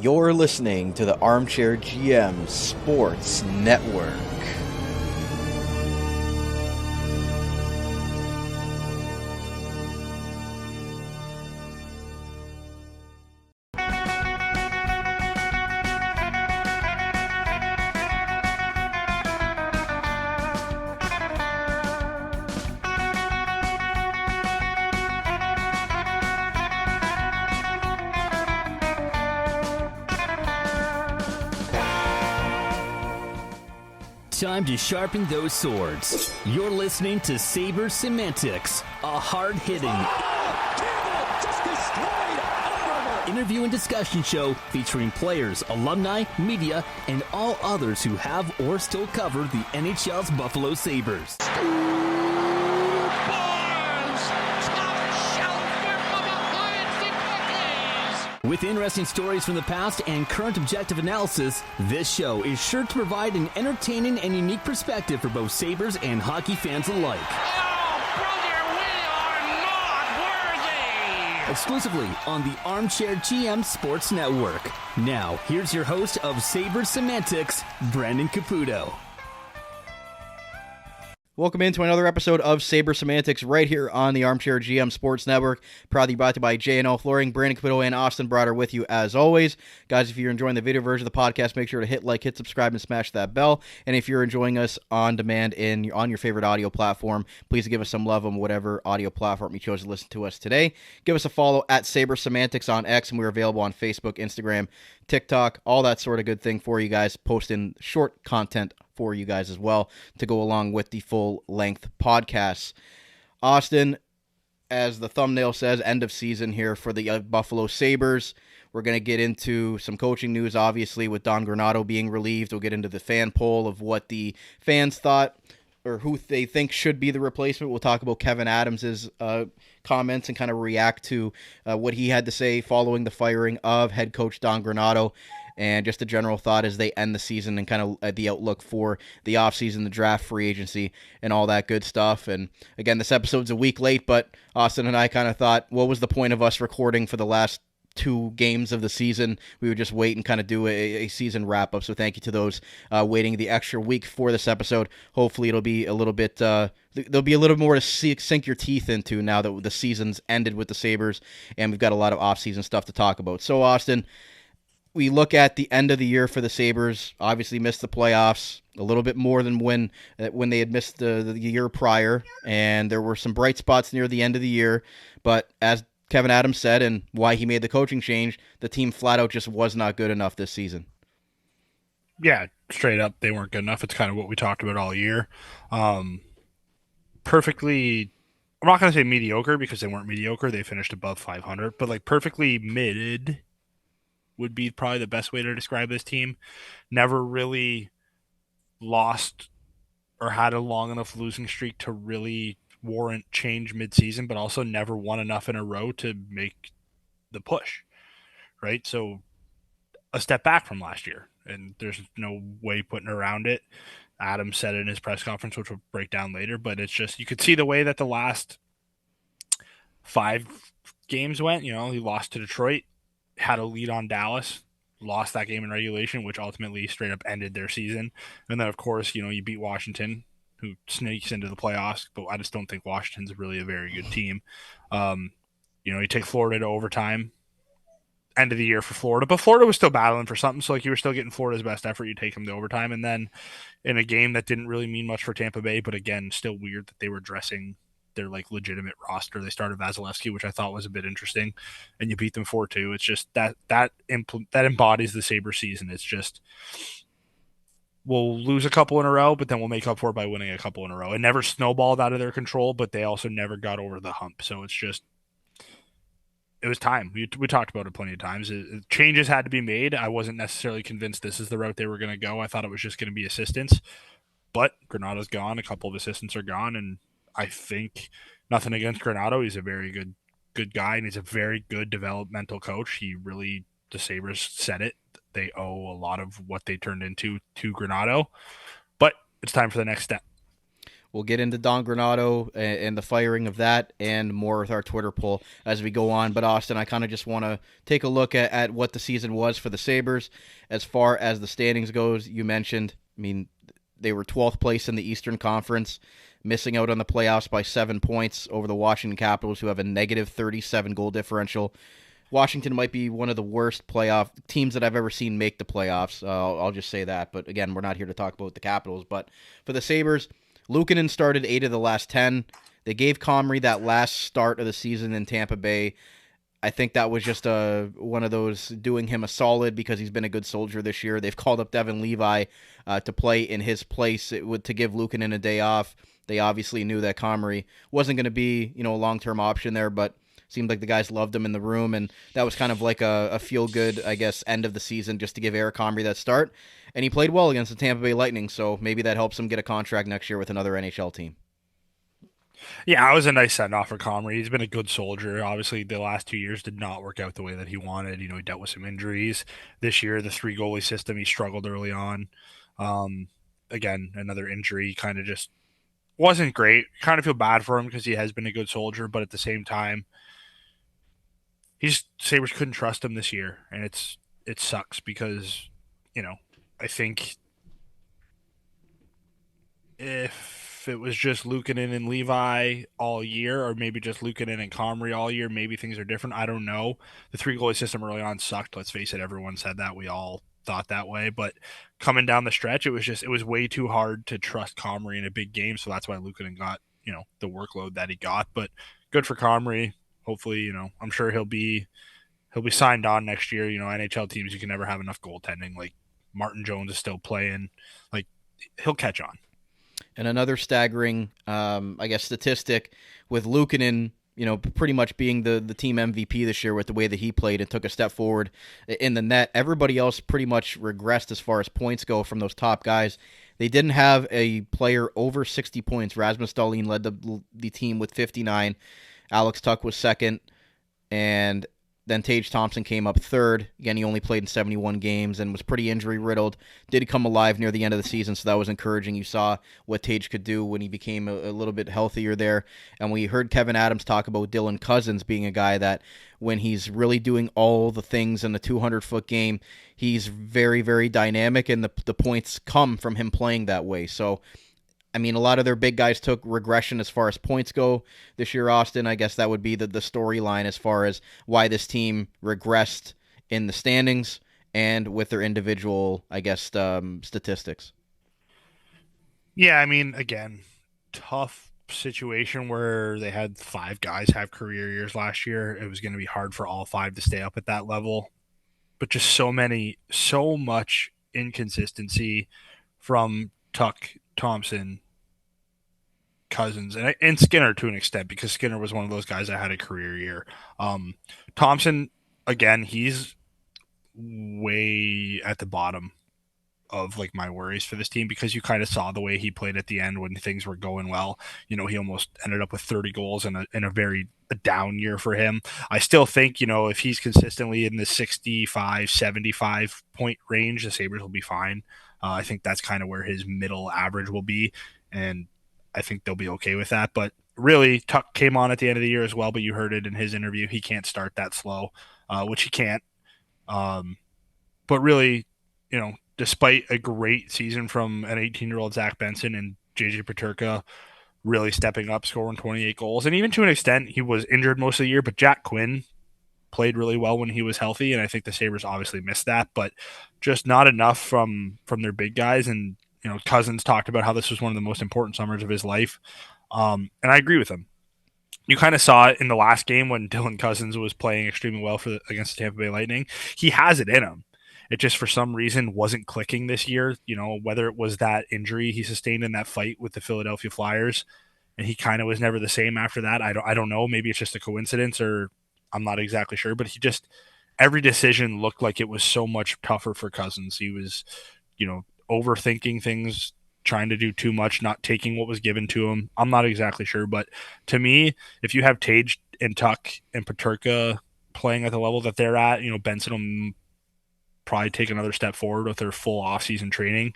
You're listening to the Armchair GM Sports Network. Time to sharpen those swords. You're listening to Sabres Semantics, a hard-hitting interview and discussion show featuring players, alumni, media, and all others who have or still cover the NHL's Buffalo Sabres. With interesting stories from the past and current objective analysis, this show is sure to provide an entertaining and unique perspective for both Sabres and hockey fans alike. Oh, brother, we are not worthy! Exclusively on the Armchair GM Sports Network. Now, here's your host of Sabres Semantics, Brandon Caputo. Welcome into another episode of Sabres Semantics right here on the Armchair GM Sports Network. Proudly brought to you by J&L Flooring. Brandon Caputo and Austin Broder with you as always. Guys, if you're enjoying the video version of the podcast, make sure to hit like, hit subscribe, and smash that bell. And if you're enjoying us on demand on your favorite audio platform, please give us some love on whatever audio platform you chose to listen to us today. Give us a follow at Sabres Semantics on X, and we're available on Facebook, Instagram, TikTok, all that sort of good thing for you guys, posting short content for you guys as well to go along with the full-length podcasts. Austin, as the thumbnail says, end of season here for the Buffalo Sabres. We're going to get into some coaching news, obviously, with Don Granato being relieved. We'll get into the fan poll of what the fans thought or who they think should be the replacement. We'll talk about Kevyn Adams' comments and kind of react to what he had to say following the firing of head coach Don Granato, and just a general thought as they end the season and kind of the outlook for the offseason, the draft, free agency, and all that good stuff. And again, this episode's a week late, but Austin and I kind of thought, what was the point of us recording for the last 2 games of the season? We would just wait and kind of do a season wrap-up. So thank you to those waiting the extra week for this episode. Hopefully it'll be a little bit, there'll be a little more to sink your teeth into now that the season's ended with the Sabres, and we've got a lot of off-season stuff to talk about. So Austin, we look at the end of the year for the Sabres, obviously missed the playoffs a little bit more than when they had missed the year prior, and there were some bright spots near the end of the year, but as Kevyn Adams said, and why he made the coaching change, the team flat out just was not good enough this season. Yeah, straight up, they weren't good enough. It's kind of what we talked about all year. Perfectly, I'm not going to say mediocre because they weren't mediocre. They finished above 500, but like perfectly mid would be probably the best way to describe this team. Never really lost or had a long enough losing streak to really warrant change mid-season, but also never won enough in a row to make the push, right? So a step back from last year, and there's no way putting around it. Adam said it in his press conference, which we'll break down later, but it's just, you could see the way that the last 5 games went. You know, he lost to Detroit, had a lead on Dallas, lost that game in regulation, which ultimately straight up ended their season. And then, of course, you know, you beat Washington, who sneaks into the playoffs, but I just don't think Washington's really a very good team. You know, you take Florida to overtime, end of the year for Florida, but Florida was still battling for something, so like you were still getting Florida's best effort. You take them to overtime, and then in a game that didn't really mean much for Tampa Bay, but again, still weird that they were dressing their like legitimate roster. They started Vasilevsky, which I thought was a bit interesting, and you beat them 4-2. It's just that embodies the Sabres season. It's just, we'll lose a couple in a row, but then we'll make up for it by winning a couple in a row. It never snowballed out of their control, but they also never got over the hump. So it's just, it was time. We talked about it plenty of times. Changes had to be made. I wasn't necessarily convinced this is the route they were going to go. I thought it was just going to be assistants, but Granato's gone. A couple of assistants are gone, and I think, nothing against Granato, he's a very good guy, and he's a very good developmental coach. The Sabres said it. They owe a lot of what they turned into to Granato, but it's time for the next step. We'll get into Don Granato and the firing of that and more with our Twitter poll as we go on. But Austin, I kind of just want to take a look at what the season was for the Sabres. As far as the standings goes, you mentioned, I mean, they were 12th place in the Eastern Conference, missing out on the playoffs by 7 points over the Washington Capitals, who have a negative 37 goal differential. Washington might be one of the worst playoff teams that I've ever seen make the playoffs. I'll just say that. But again, we're not here to talk about the Capitals. But for the Sabres, Luukkonen started 8 of the last 10. They gave Comrie that last start of the season in Tampa Bay. I think that was just one of those doing him a solid because he's been a good soldier this year. They've called up Devin Levi to play in his place to give Luukkonen a day off. They obviously knew that Comrie wasn't going to be a long-term option there, but seemed like the guys loved him in the room, and that was kind of like a feel-good, I guess, end of the season just to give Eric Comrie that start. And he played well against the Tampa Bay Lightning, so maybe that helps him get a contract next year with another NHL team. Yeah, it was a nice send-off for Comrie. He's been a good soldier. Obviously, the last 2 years did not work out the way that he wanted. He dealt with some injuries. This year, the 3-goalie system, he struggled early on. Again, another injury kind of just wasn't great. Kind of feel bad for him because he has been a good soldier, but at the same time, Sabres couldn't trust him this year, and it sucks because, I think if it was just Luukkonen and Levi all year, or maybe just Luukkonen and Comrie all year, maybe things are different. I don't know. The 3-goalie system early on sucked. Let's face it, everyone said that. We all thought that way, but coming down the stretch, it was way too hard to trust Comrie in a big game, so that's why Luukkonen got, the workload that he got, but good for Comrie. Hopefully, I'm sure he'll be signed on next year. NHL teams, you can never have enough goaltending. Like Martin Jones is still playing. Like he'll catch on. And another staggering, statistic with Luukkonen, pretty much being the team MVP this year with the way that he played and took a step forward in the net. Everybody else pretty much regressed as far as points go from those top guys. They didn't have a player over 60 points. Rasmus Dahlin led the team with 59. Alex Tuch was second, and then Tage Thompson came up third. Again, he only played in 71 games and was pretty injury-riddled. Did come alive near the end of the season, so that was encouraging. You saw what Tage could do when he became a little bit healthier there. And we heard Kevyn Adams talk about Dylan Cousins being a guy that when he's really doing all the things in the 200-foot game, he's very, very dynamic, and the points come from him playing that way. So, I mean, a lot of their big guys took regression as far as points go this year, Austin. I guess that would be the storyline as far as why this team regressed in the standings and with their individual, statistics. Yeah, I mean, again, tough situation where they had 5 guys have career years last year. It was going to be hard for all 5 to stay up at that level. But just so much inconsistency from Tuch, Thompson, Cousins, and Skinner to an extent, because Skinner was one of those guys that had a career year. Thompson, again, he's way at the bottom of like my worries for this team, because you kind of saw the way he played at the end when things were going well. He almost ended up with 30 goals in a very down year for him. I still think, if he's consistently in the 65, 75 point range, the Sabres will be fine. I think that's kind of where his middle average will be, and I think they'll be okay with that. But really, Tuch came on at the end of the year as well, but you heard it in his interview. He can't start that slow, which he can't. But really, despite a great season from an 18-year-old Zach Benson and JJ Peterka really stepping up, scoring 28 goals, and even to an extent, he was injured most of the year, but Jack Quinn played really well when he was healthy, and I think the Sabres obviously missed that, but just not enough from their big guys. And Cousins talked about how this was one of the most important summers of his life, and I agree with him. You kind of saw it in the last game when Dylan Cousins was playing extremely well against the Tampa Bay Lightning. He has it in him. It just for some reason wasn't clicking this year. Whether it was that injury he sustained in that fight with the Philadelphia Flyers, and he kind of was never the same after that. I don't know. Maybe it's just a coincidence, or I'm not exactly sure, but every decision looked like it was so much tougher for Cousins. He was, overthinking things, trying to do too much, not taking what was given to him. I'm not exactly sure, but to me, if you have Tage and Tuch and Peterka playing at the level that they're at, Benson will probably take another step forward with their full offseason training.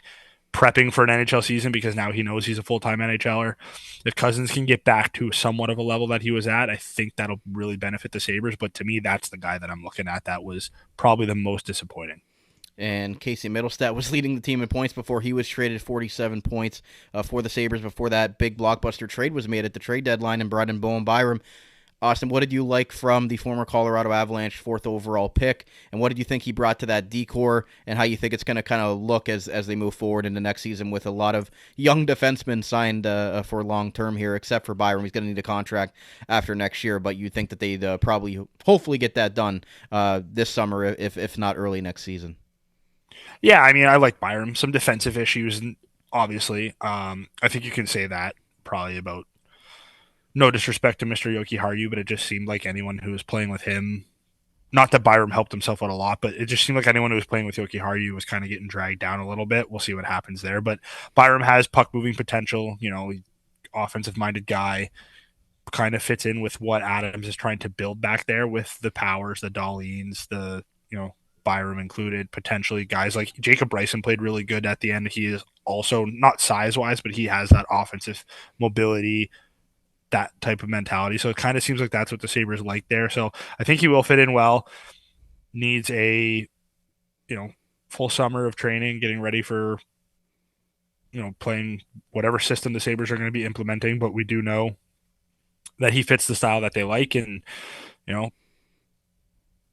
prepping for an NHL season because now he knows he's a full-time NHLer. If Cousins can get back to somewhat of a level that he was at, I think that'll really benefit the Sabres. But to me, that's the guy that I'm looking at that was probably the most disappointing. And Casey Middlestat was leading the team in points before he was traded, 47 points for the Sabres before that big blockbuster trade was made at the trade deadline and brought in Bowen Byram. Austin, what did you like from the former Colorado Avalanche 4th overall pick, and what did you think he brought to that decor, and how you think it's going to kind of look as they move forward into next season with a lot of young defensemen signed for long-term here, except for Byram. He's going to need a contract after next year, but you think that they'd hopefully get that done this summer, if not early next season. Yeah, I mean, I like Byram. Some defensive issues, obviously. I think you can say that probably about, no disrespect to Mr. Yoki Haru, but it just seemed like anyone who was playing with him, not that Byram helped himself out a lot, but it just seemed like anyone who was playing with Yoki Haru was kind of getting dragged down a little bit. We'll see what happens there. But Byram has puck moving potential, offensive minded guy, kind of fits in with what Adams is trying to build back there with the Powers, the Dahleens, Byram included, potentially guys like Jacob Bryson played really good at the end. He is also not size wise, but he has that offensive mobility, that type of mentality. So it kind of seems like that's what the Sabres like there. So I think he will fit in well. Needs a, full summer of training, getting ready for, playing whatever system the Sabres are going to be implementing. But we do know that he fits the style that they like. And,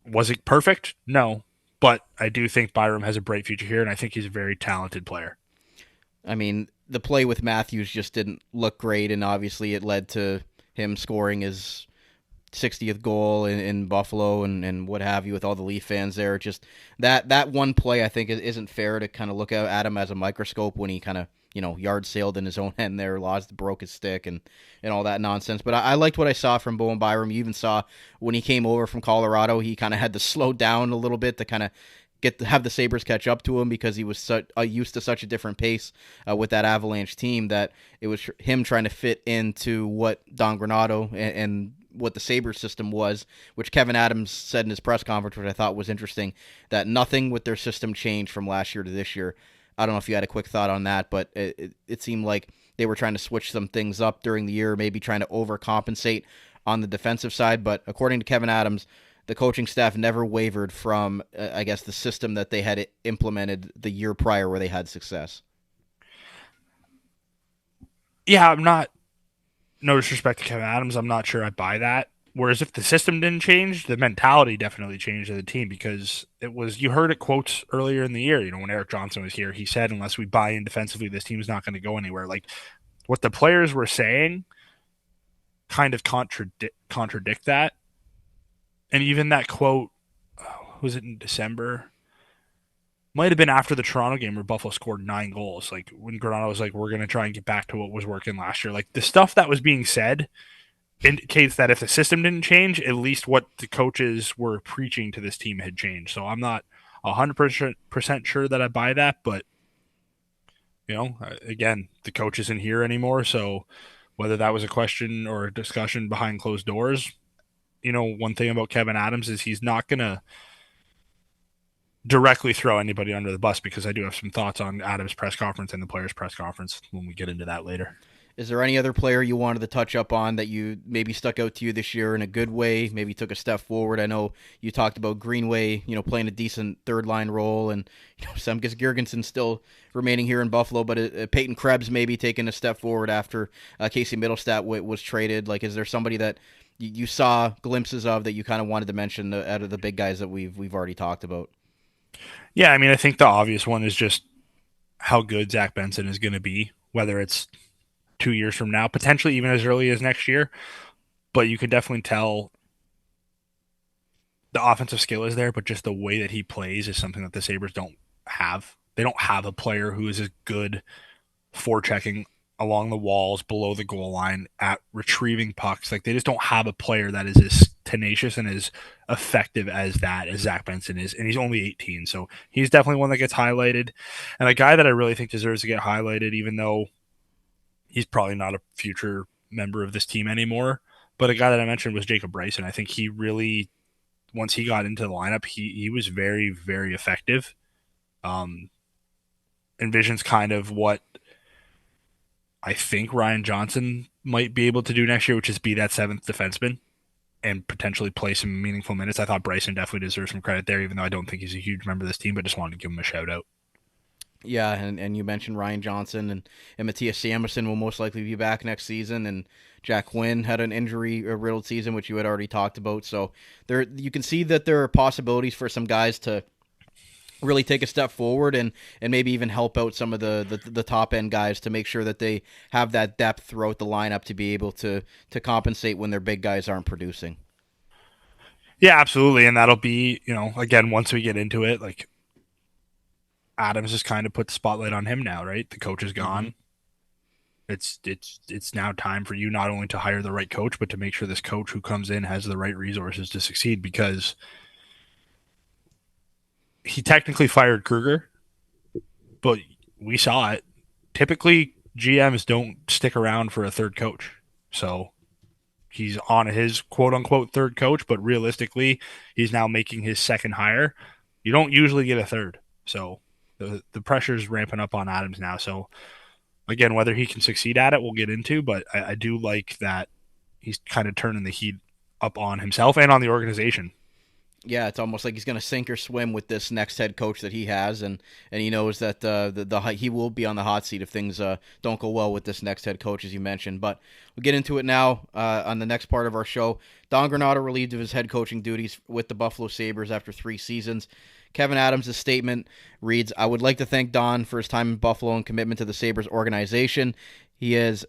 was it perfect? No. But I do think Byram has a bright future here, and I think he's a very talented player. I mean, the play with Matthews just didn't look great, and obviously it led to him scoring his 60th goal in Buffalo and what have you with all the Leaf fans there. Just that one play, I think, isn't fair to kind of look at him as a microscope when he kind of, yard sailed in his own end there, broke his stick and all that nonsense. But I liked what I saw from Bowen Byram. You even saw when he came over from Colorado, he kind of had to slow down a little bit to kind of have the Sabres catch up to him because he was used to such a different pace with that Avalanche team that it was him trying to fit into what Don Granato and what the Sabres system was, which Kevyn Adams said in his press conference, which I thought was interesting, that nothing with their system changed from last year to this year. I don't know if you had a quick thought on that, but it seemed like they were trying to switch some things up during the year, maybe trying to overcompensate on the defensive side. But according to Kevyn Adams, the coaching staff never wavered from, I guess, the system that they had implemented the year prior where they had success. Yeah, no disrespect to Kevyn Adams, I'm not sure I buy that. Whereas if the system didn't change, the mentality definitely changed of the team because you heard it quotes earlier in the year, when Eric Johnson was here, he said, unless we buy in defensively, this team's not going to go anywhere. Like what the players were saying kind of contradict that. And even that quote, was it in December? Might have been after the Toronto game where Buffalo scored 9 goals. Like when Granato was like, we're going to try and get back to what was working last year. Like the stuff that was being said indicates that if the system didn't change, at least what the coaches were preaching to this team had changed. So I'm not 100% sure that I buy that. But, again, the coach isn't here anymore. So whether that was a question or a discussion behind closed doors, one thing about Kevyn Adams is he's not going to directly throw anybody under the bus because I do have some thoughts on Adams' press conference and the players' press conference when we get into that later. Is there any other player you wanted to touch up on that you maybe stuck out to you this year in a good way, maybe took a step forward? I know you talked about Greenway, playing a decent third-line role, and Sam Girgensson still remaining here in Buffalo, but Peyton Krebs maybe taking a step forward after Casey Middlestat was traded. Like, is there somebody that you saw glimpses of that you kind of wanted to mention out of the big guys that we've already talked about? Yeah, I mean, I think the obvious one is just how good Zach Benson is going to be, whether it's 2 years from now, potentially even as early as next year. But you can definitely tell the offensive skill is there, but just the way that he plays is something that the Sabres don't have. They don't have a player who is as good forechecking along the walls, below the goal line, at retrieving pucks. Like, they just don't have a player that is as tenacious and as effective as Zach Benson is. And he's only 18, so he's definitely one that gets highlighted. And a guy that I really think deserves to get highlighted, even though he's probably not a future member of this team anymore, but a guy that I mentioned was Jacob Bryson. I think he really, once he got into the lineup, he was very, very effective. envisions kind of what I think Ryan Johnson might be able to do next year, which is be that seventh defenseman and potentially play some meaningful minutes. I thought Bryson definitely deserves some credit there, even though I don't think he's a huge member of this team, but just wanted to give him a shout out. Yeah, and you mentioned Ryan Johnson and Matthias Samuelsson will most likely be back next season, and Jack Quinn had an injury-riddled season, which you had already talked about. So there, you can see that there are possibilities for some guys to really take a step forward and maybe even help out some of the top end guys to make sure that they have that depth throughout the lineup to be able to compensate when their big guys aren't producing. Yeah, absolutely, and that'll be, again, once we get into it, like Adams has kind of put the spotlight on him now, right? The coach is gone. It's now time for you not only to hire the right coach, but to make sure this coach who comes in has the right resources to succeed, because he technically fired Kruger, but we saw it. Typically, GMs don't stick around for a third coach. So he's on his quote-unquote third coach, but realistically, he's now making his second hire. You don't usually get a third. So the pressure's ramping up on Adams now. So, again, whether he can succeed at it, we'll get into, but I do like that he's kind of turning the heat up on himself and on the organization. Yeah, it's almost like he's going to sink or swim with this next head coach that he has, and he knows that he will be on the hot seat if things don't go well with this next head coach, as you mentioned. But we'll get into it now on the next part of our show. Don Granato relieved of his head coaching duties with the Buffalo Sabres after 3 seasons. Kevyn Adams' statement reads, "I would like to thank Don for his time in Buffalo and commitment to the Sabres organization. He has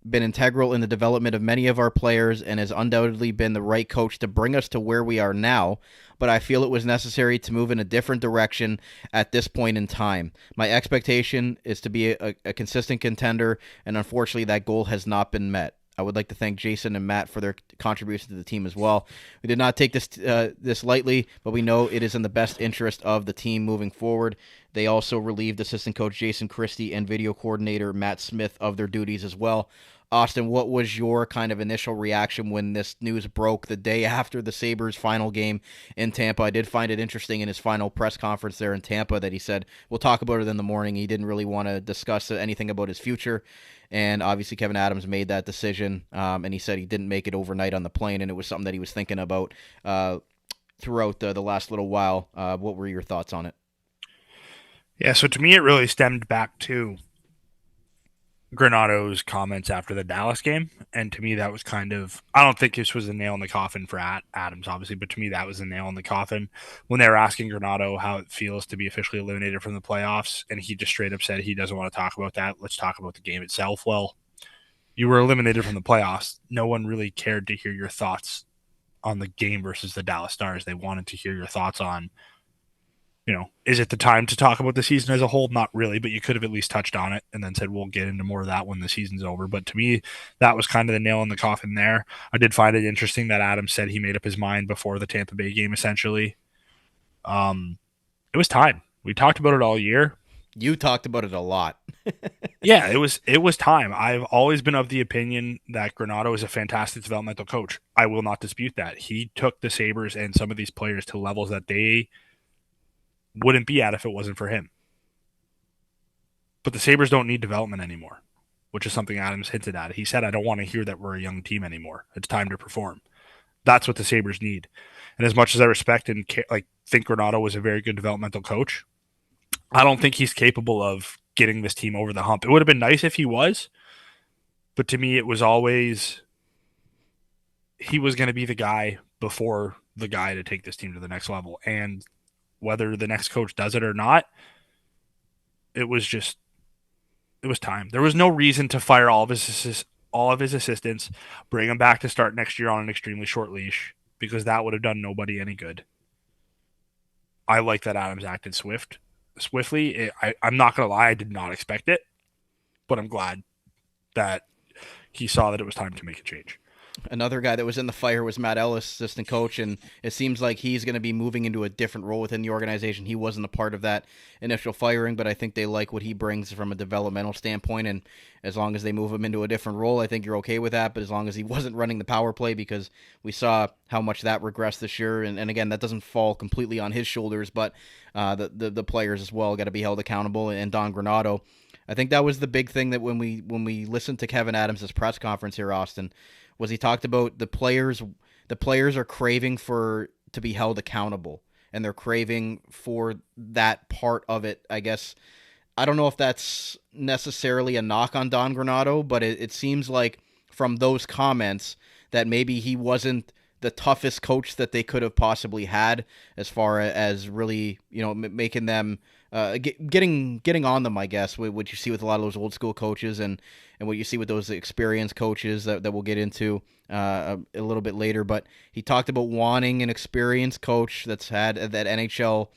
been integral in the development of many of our players and has undoubtedly been the right coach to bring us to where we are now, but I feel it was necessary to move in a different direction at this point in time. My expectation is to be a consistent contender, and unfortunately that goal has not been met. I would like to thank Jason and Matt for their contribution to the team as well. We did not take this lightly, but we know it is in the best interest of the team moving forward." They also relieved assistant coach Jason Christie and video coordinator Matt Smith of their duties as well. Austin, what was your kind of initial reaction when this news broke the day after the Sabres' final game in Tampa? I did find it interesting in his final press conference there in Tampa that he said, we'll talk about it in the morning. He didn't really want to discuss anything about his future. And obviously Kevyn Adams made that decision, and he said he didn't make it overnight on the plane, and it was something that he was thinking about throughout the last little while. What were your thoughts on it? Yeah, so to me, it really stemmed back to Granato's comments after the Dallas game. And to me, that was kind of, I don't think this was a nail in the coffin for Adams, obviously, but to me, that was a nail in the coffin when they were asking Granato how it feels to be officially eliminated from the playoffs. And he just straight up said he doesn't want to talk about that. Let's talk about the game itself. Well, you were eliminated from the playoffs. No one really cared to hear your thoughts on the game versus the Dallas Stars. They wanted to hear your thoughts on, is it the time to talk about the season as a whole? Not really, but you could have at least touched on it and then said, we'll get into more of that when the season's over. But to me, that was kind of the nail in the coffin there. I did find it interesting that Adams said he made up his mind before the Tampa Bay game, essentially. It was time. We talked about it all year. You talked about it a lot. Yeah, it was time. I've always been of the opinion that Granato is a fantastic developmental coach. I will not dispute that. He took the Sabres and some of these players to levels that they wouldn't be at if it wasn't for him. But the Sabres don't need development anymore, which is something Adams hinted at. He said, I don't want to hear that we're a young team anymore. It's time to perform. That's what the Sabres need. And as much as I respect and think Granato was a very good developmental coach, I don't think he's capable of getting this team over the hump. It would have been nice if he was, but to me, it was always he was going to be the guy before the guy to take this team to the next level. And whether the next coach does it or not, it was time. There was no reason to fire all of his assistants, bring them back to start next year on an extremely short leash, because that would have done nobody any good. I like that Adams acted swiftly. I'm not going to lie, I did not expect it, but I'm glad that he saw that it was time to make a change. Another guy that was in the fire was Matt Ellis, assistant coach, and it seems like he's going to be moving into a different role within the organization. He wasn't a part of that initial firing, but I think they like what he brings from a developmental standpoint, and as long as they move him into a different role, I think you're okay with that, but as long as he wasn't running the power play, because we saw how much that regressed this year, and again, that doesn't fall completely on his shoulders, but the players as well got to be held accountable, and Don Granato, I think that was the big thing that when we listened to Kevyn Adams' press conference here, Austin, was he talked about the players are craving to be held accountable, and they're craving for that part of it. I guess I don't know if that's necessarily a knock on Don Granato, but it seems like from those comments that maybe he wasn't the toughest coach that they could have possibly had, as far as really, making them getting on them, I guess, what you see with a lot of those old school coaches and what you see with those experienced coaches that we'll get into a little bit later. But he talked about wanting an experienced coach that's had that NHL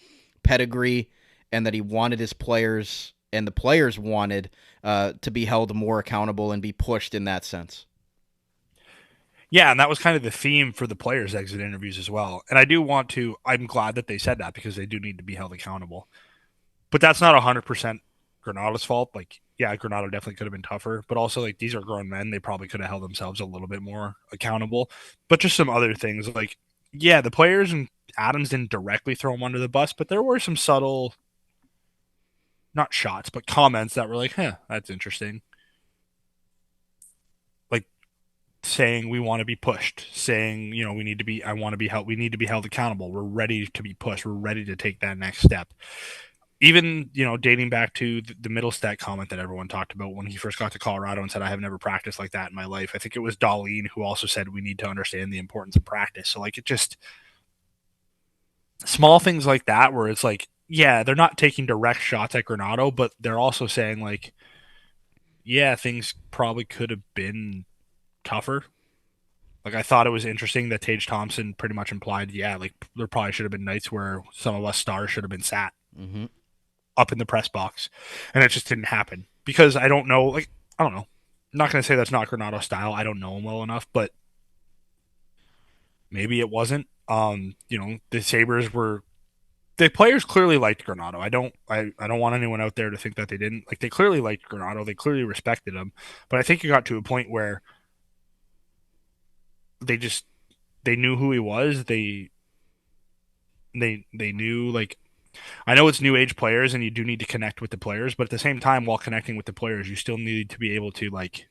pedigree, and that he wanted his players, and the players wanted to be held more accountable and be pushed in that sense. Yeah, and that was kind of the theme for the players' exit interviews as well. And I'm glad that they said that, because they do need to be held accountable. But that's not 100% Granato's fault. Like, yeah, Granato definitely could have been tougher, but also, like, these are grown men. They probably could have held themselves a little bit more accountable. But just some other things, like, yeah, the players and Adams didn't directly throw him under the bus, but there were some subtle, not shots, but comments that were like, that's interesting. Like, saying we want to be pushed, saying, we need to be held accountable. We're ready to be pushed. We're ready to take that next step. Even, dating back to the Middlestat comment that everyone talked about when he first got to Colorado and said, I have never practiced like that in my life. I think it was Darlene who also said we need to understand the importance of practice. So, like, it just small things like that where it's like, yeah, they're not taking direct shots at Granato, but they're also saying, like, yeah, things probably could have been tougher. Like, I thought it was interesting that Tage Thompson pretty much implied, yeah, like, there probably should have been nights where some of us stars should have been sat up in the press box, and it just didn't happen, because I don't know. I'm not going to say that's not Granato's style. I don't know him well enough, but maybe it wasn't. The Sabres the players clearly liked Granato. I don't want anyone out there to think that they didn't. Like, they clearly liked Granato. They clearly respected him, but I think it got to a point where they knew who he was. They knew, like, I know it's new age players and you do need to connect with the players, but at the same time, while connecting with the players, you still need to be able to, like,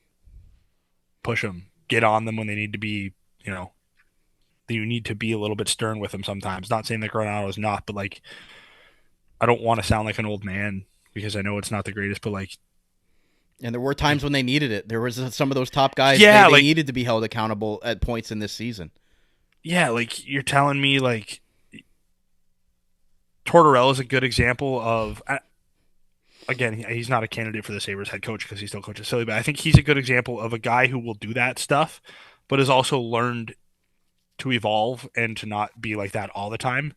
push them, get on them when they need to be, you need to be a little bit stern with them sometimes. Not saying that Granato is not, but, like, I don't want to sound like an old man, because I know it's not the greatest, but, like, and there were times when they needed it. There was some of those top guys, yeah, they needed to be held accountable at points in this season. Yeah, like, you're telling me, like, Tortorella is a good example of, again, he's not a candidate for the Sabres head coach because he still coaches Philly, but I think he's a good example of a guy who will do that stuff, but has also learned to evolve and to not be like that all the time.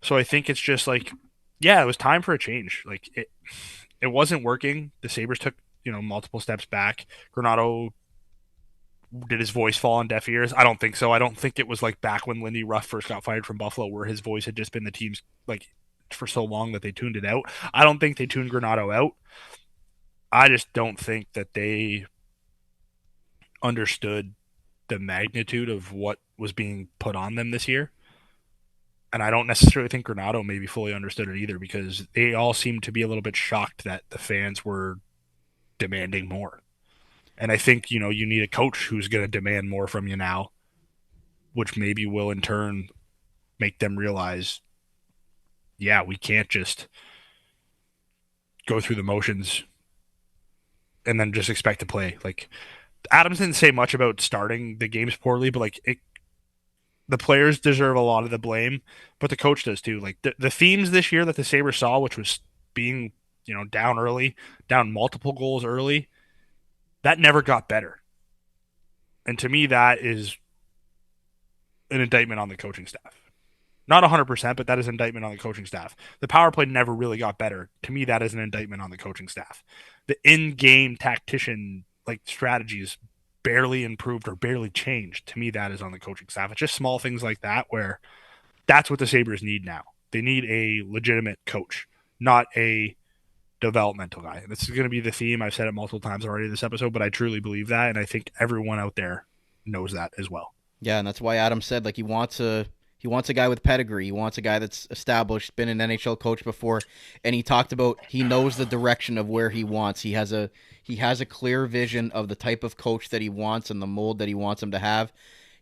So I think it's just like, yeah, it was time for a change. Like, it wasn't working. The Sabres took, multiple steps back. Granato, did his voice fall on deaf ears? I don't think so. I don't think it was like back when Lindy Ruff first got fired from Buffalo, where his voice had just been the team's, like, for so long that they tuned it out. I don't think they tuned Granato out. I just don't think that they understood the magnitude of what was being put on them this year. And I don't necessarily think Granato maybe fully understood it either, because they all seemed to be a little bit shocked that the fans were demanding more. And I think, you need a coach who's going to demand more from you now, which maybe will in turn make them realize, yeah, we can't just go through the motions and then just expect to play. Like, Adams didn't say much about starting the games poorly, but, like, the players deserve a lot of the blame, but the coach does too. Like, the themes this year that the Sabres saw, which was being, down early, down multiple goals early, that never got better. And to me, that is an indictment on the coaching staff. Not 100%, but that is an indictment on the coaching staff. The power play never really got better. To me, that is an indictment on the coaching staff. The in-game tactician, like, strategies barely improved or barely changed, to me, that is on the coaching staff. It's just small things like that where that's what the Sabres need now. They need a legitimate coach, not a developmental guy. This is going to be the theme. I've said it multiple times already this episode, but I truly believe that, and I think everyone out there knows that as well. Yeah, and that's why Adam said he wants a guy with pedigree. He wants a guy that's established, been an NHL coach before, and he talked about he knows the direction of where he wants. He has a clear vision of the type of coach that he wants and the mold that he wants him to have.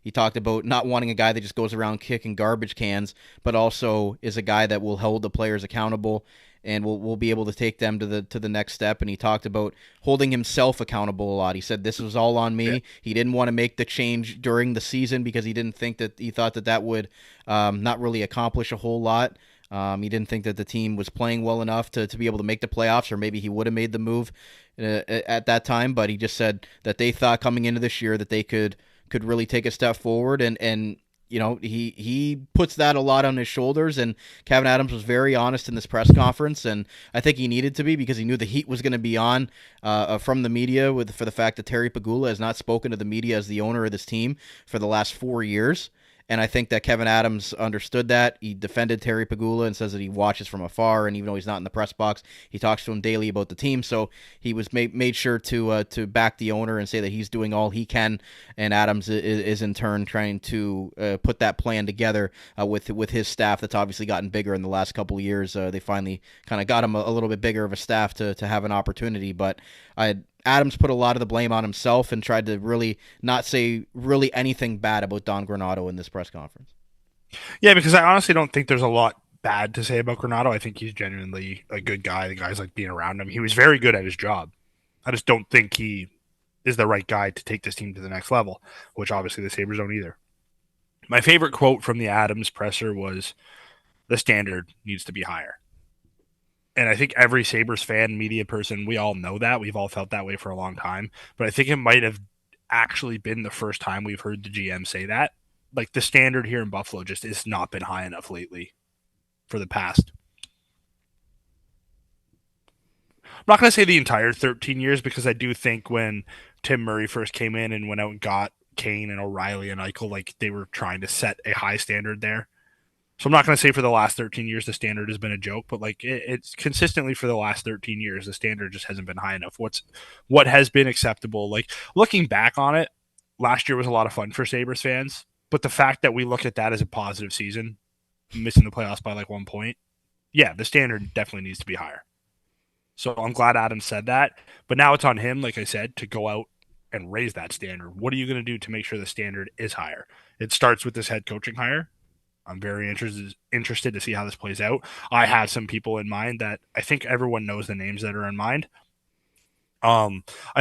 He talked about not wanting a guy that just goes around kicking garbage cans, but also is a guy that will hold the players accountable and will be able to take them to the next step. And he talked about holding himself accountable a lot. He said, this was all on me. Yeah. He didn't want to make the change during the season because he thought that would not really accomplish a whole lot. He didn't think that the team was playing well enough to be able to make the playoffs, or maybe he would have made the move at that time. But he just said that they thought coming into this year that they could really take a step forward, and you know, he puts that a lot on his shoulders, and Kevyn Adams was very honest in this press conference, and I think he needed to be because he knew the heat was going to be on from the media for the fact that Terry Pegula has not spoken to the media as the owner of this team for the last 4 years. And I think that Kevyn Adams understood that. He defended Terry Pegula and says that he watches from afar, and even though he's not in the press box, he talks to him daily about the team. So he was made sure to back the owner and say that he's doing all he can, and Adams is in turn trying to put that plan together with his staff that's obviously gotten bigger in the last couple of years. They finally kind of got him a little bit bigger of a staff to have an opportunity, but Adams put a lot of the blame on himself and tried to really not say really anything bad about Don Granato in this press conference. Yeah, because I honestly don't think there's a lot bad to say about Granato. I think he's genuinely a good guy. The guys like being around him. He was very good at his job. I just don't think he is the right guy to take this team to the next level, which obviously the Sabres don't either. My favorite quote from the Adams presser was, "The standard needs to be higher." And I think every Sabres fan, media person, we all know that. We've all felt that way for a long time. But I think it might have actually been the first time we've heard the GM say that. Like, the standard here in Buffalo just has not been high enough lately for the past. I'm not going to say the entire 13 years, because I do think when Tim Murray first came in and went out and got Kane and O'Reilly and Eichel, like, they were trying to set a high standard there. So I'm not going to say for the last 13 years the standard has been a joke, but like it's consistently for the last 13 years the standard just hasn't been high enough. What has been acceptable? Like, looking back on it, last year was a lot of fun for Sabres fans, but the fact that we look at that as a positive season, missing the playoffs by like 1 point, yeah, the standard definitely needs to be higher. So I'm glad Adam said that, but now it's on him, like I said, to go out and raise that standard. What are you going to do to make sure the standard is higher? It starts with this head coaching hire. I'm very interested to see how this plays out. I have some people in mind that I think everyone knows the names that are in mind. I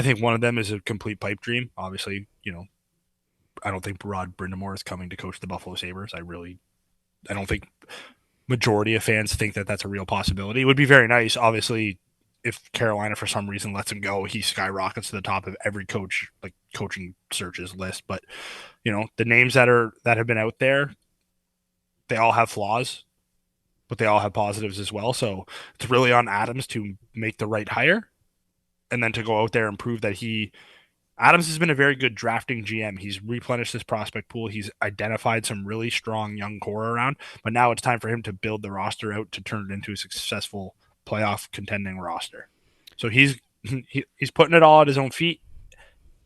think one of them is a complete pipe dream. Obviously, you know, I don't think Rod Brindamore is coming to coach the Buffalo Sabres. I don't think majority of fans think that that's a real possibility. It would be very nice. Obviously, if Carolina for some reason lets him go, he skyrockets to the top of every coaching searches list. But, you know, the names that have been out there, they all have flaws, but they all have positives as well. So it's really on Adams to make the right hire and then to go out there and prove that Adams has been a very good drafting GM. He's replenished his prospect pool. He's identified some really strong young core around, but now it's time for him to build the roster out to turn it into a successful playoff contending roster. So he's putting it all at his own feet.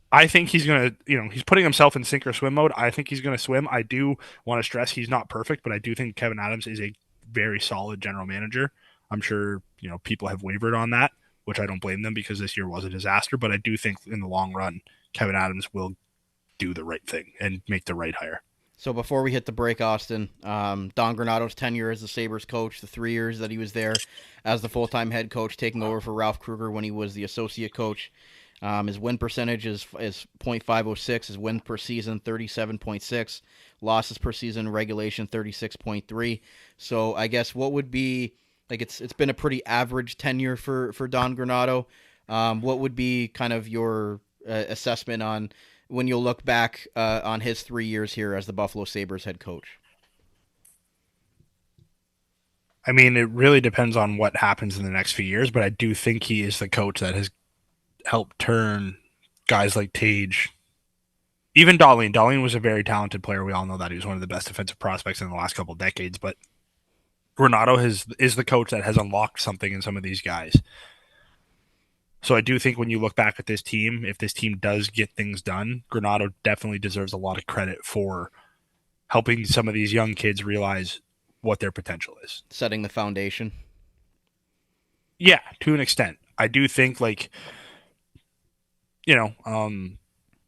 I think he's going to, he's putting himself in sink or swim mode. I think he's going to swim. I do want to stress he's not perfect, but I do think Kevyn Adams is a very solid general manager. I'm sure, people have wavered on that, which I don't blame them because this year was a disaster, but I do think in the long run, Kevyn Adams will do the right thing and make the right hire. So before we hit the break, Austin, Don Granato's tenure as the Sabres coach, the 3 years that he was there as the full-time head coach, taking over for Ralph Kruger when he was the associate coach. His win percentage is .506. His win per season, 37.6. Losses per season, regulation, 36.3. So I guess what would be, like, it's been a pretty average tenure for Don Granato. What would be kind of your assessment on when you'll look back on his 3 years here as the Buffalo Sabres head coach? I mean, it really depends on what happens in the next few years, but I do think he is the coach that has helped turn guys like Tage even Dahlin. Dahlin was a very talented player. We all know that. He was one of the best defensive prospects in the last couple of decades. But Granato is the coach that has unlocked something in some of these guys. So I do think when you look back at this team, if this team does get things done, Granato definitely deserves a lot of credit for helping some of these young kids realize what their potential is. Setting the foundation. Yeah, to an extent. I do think,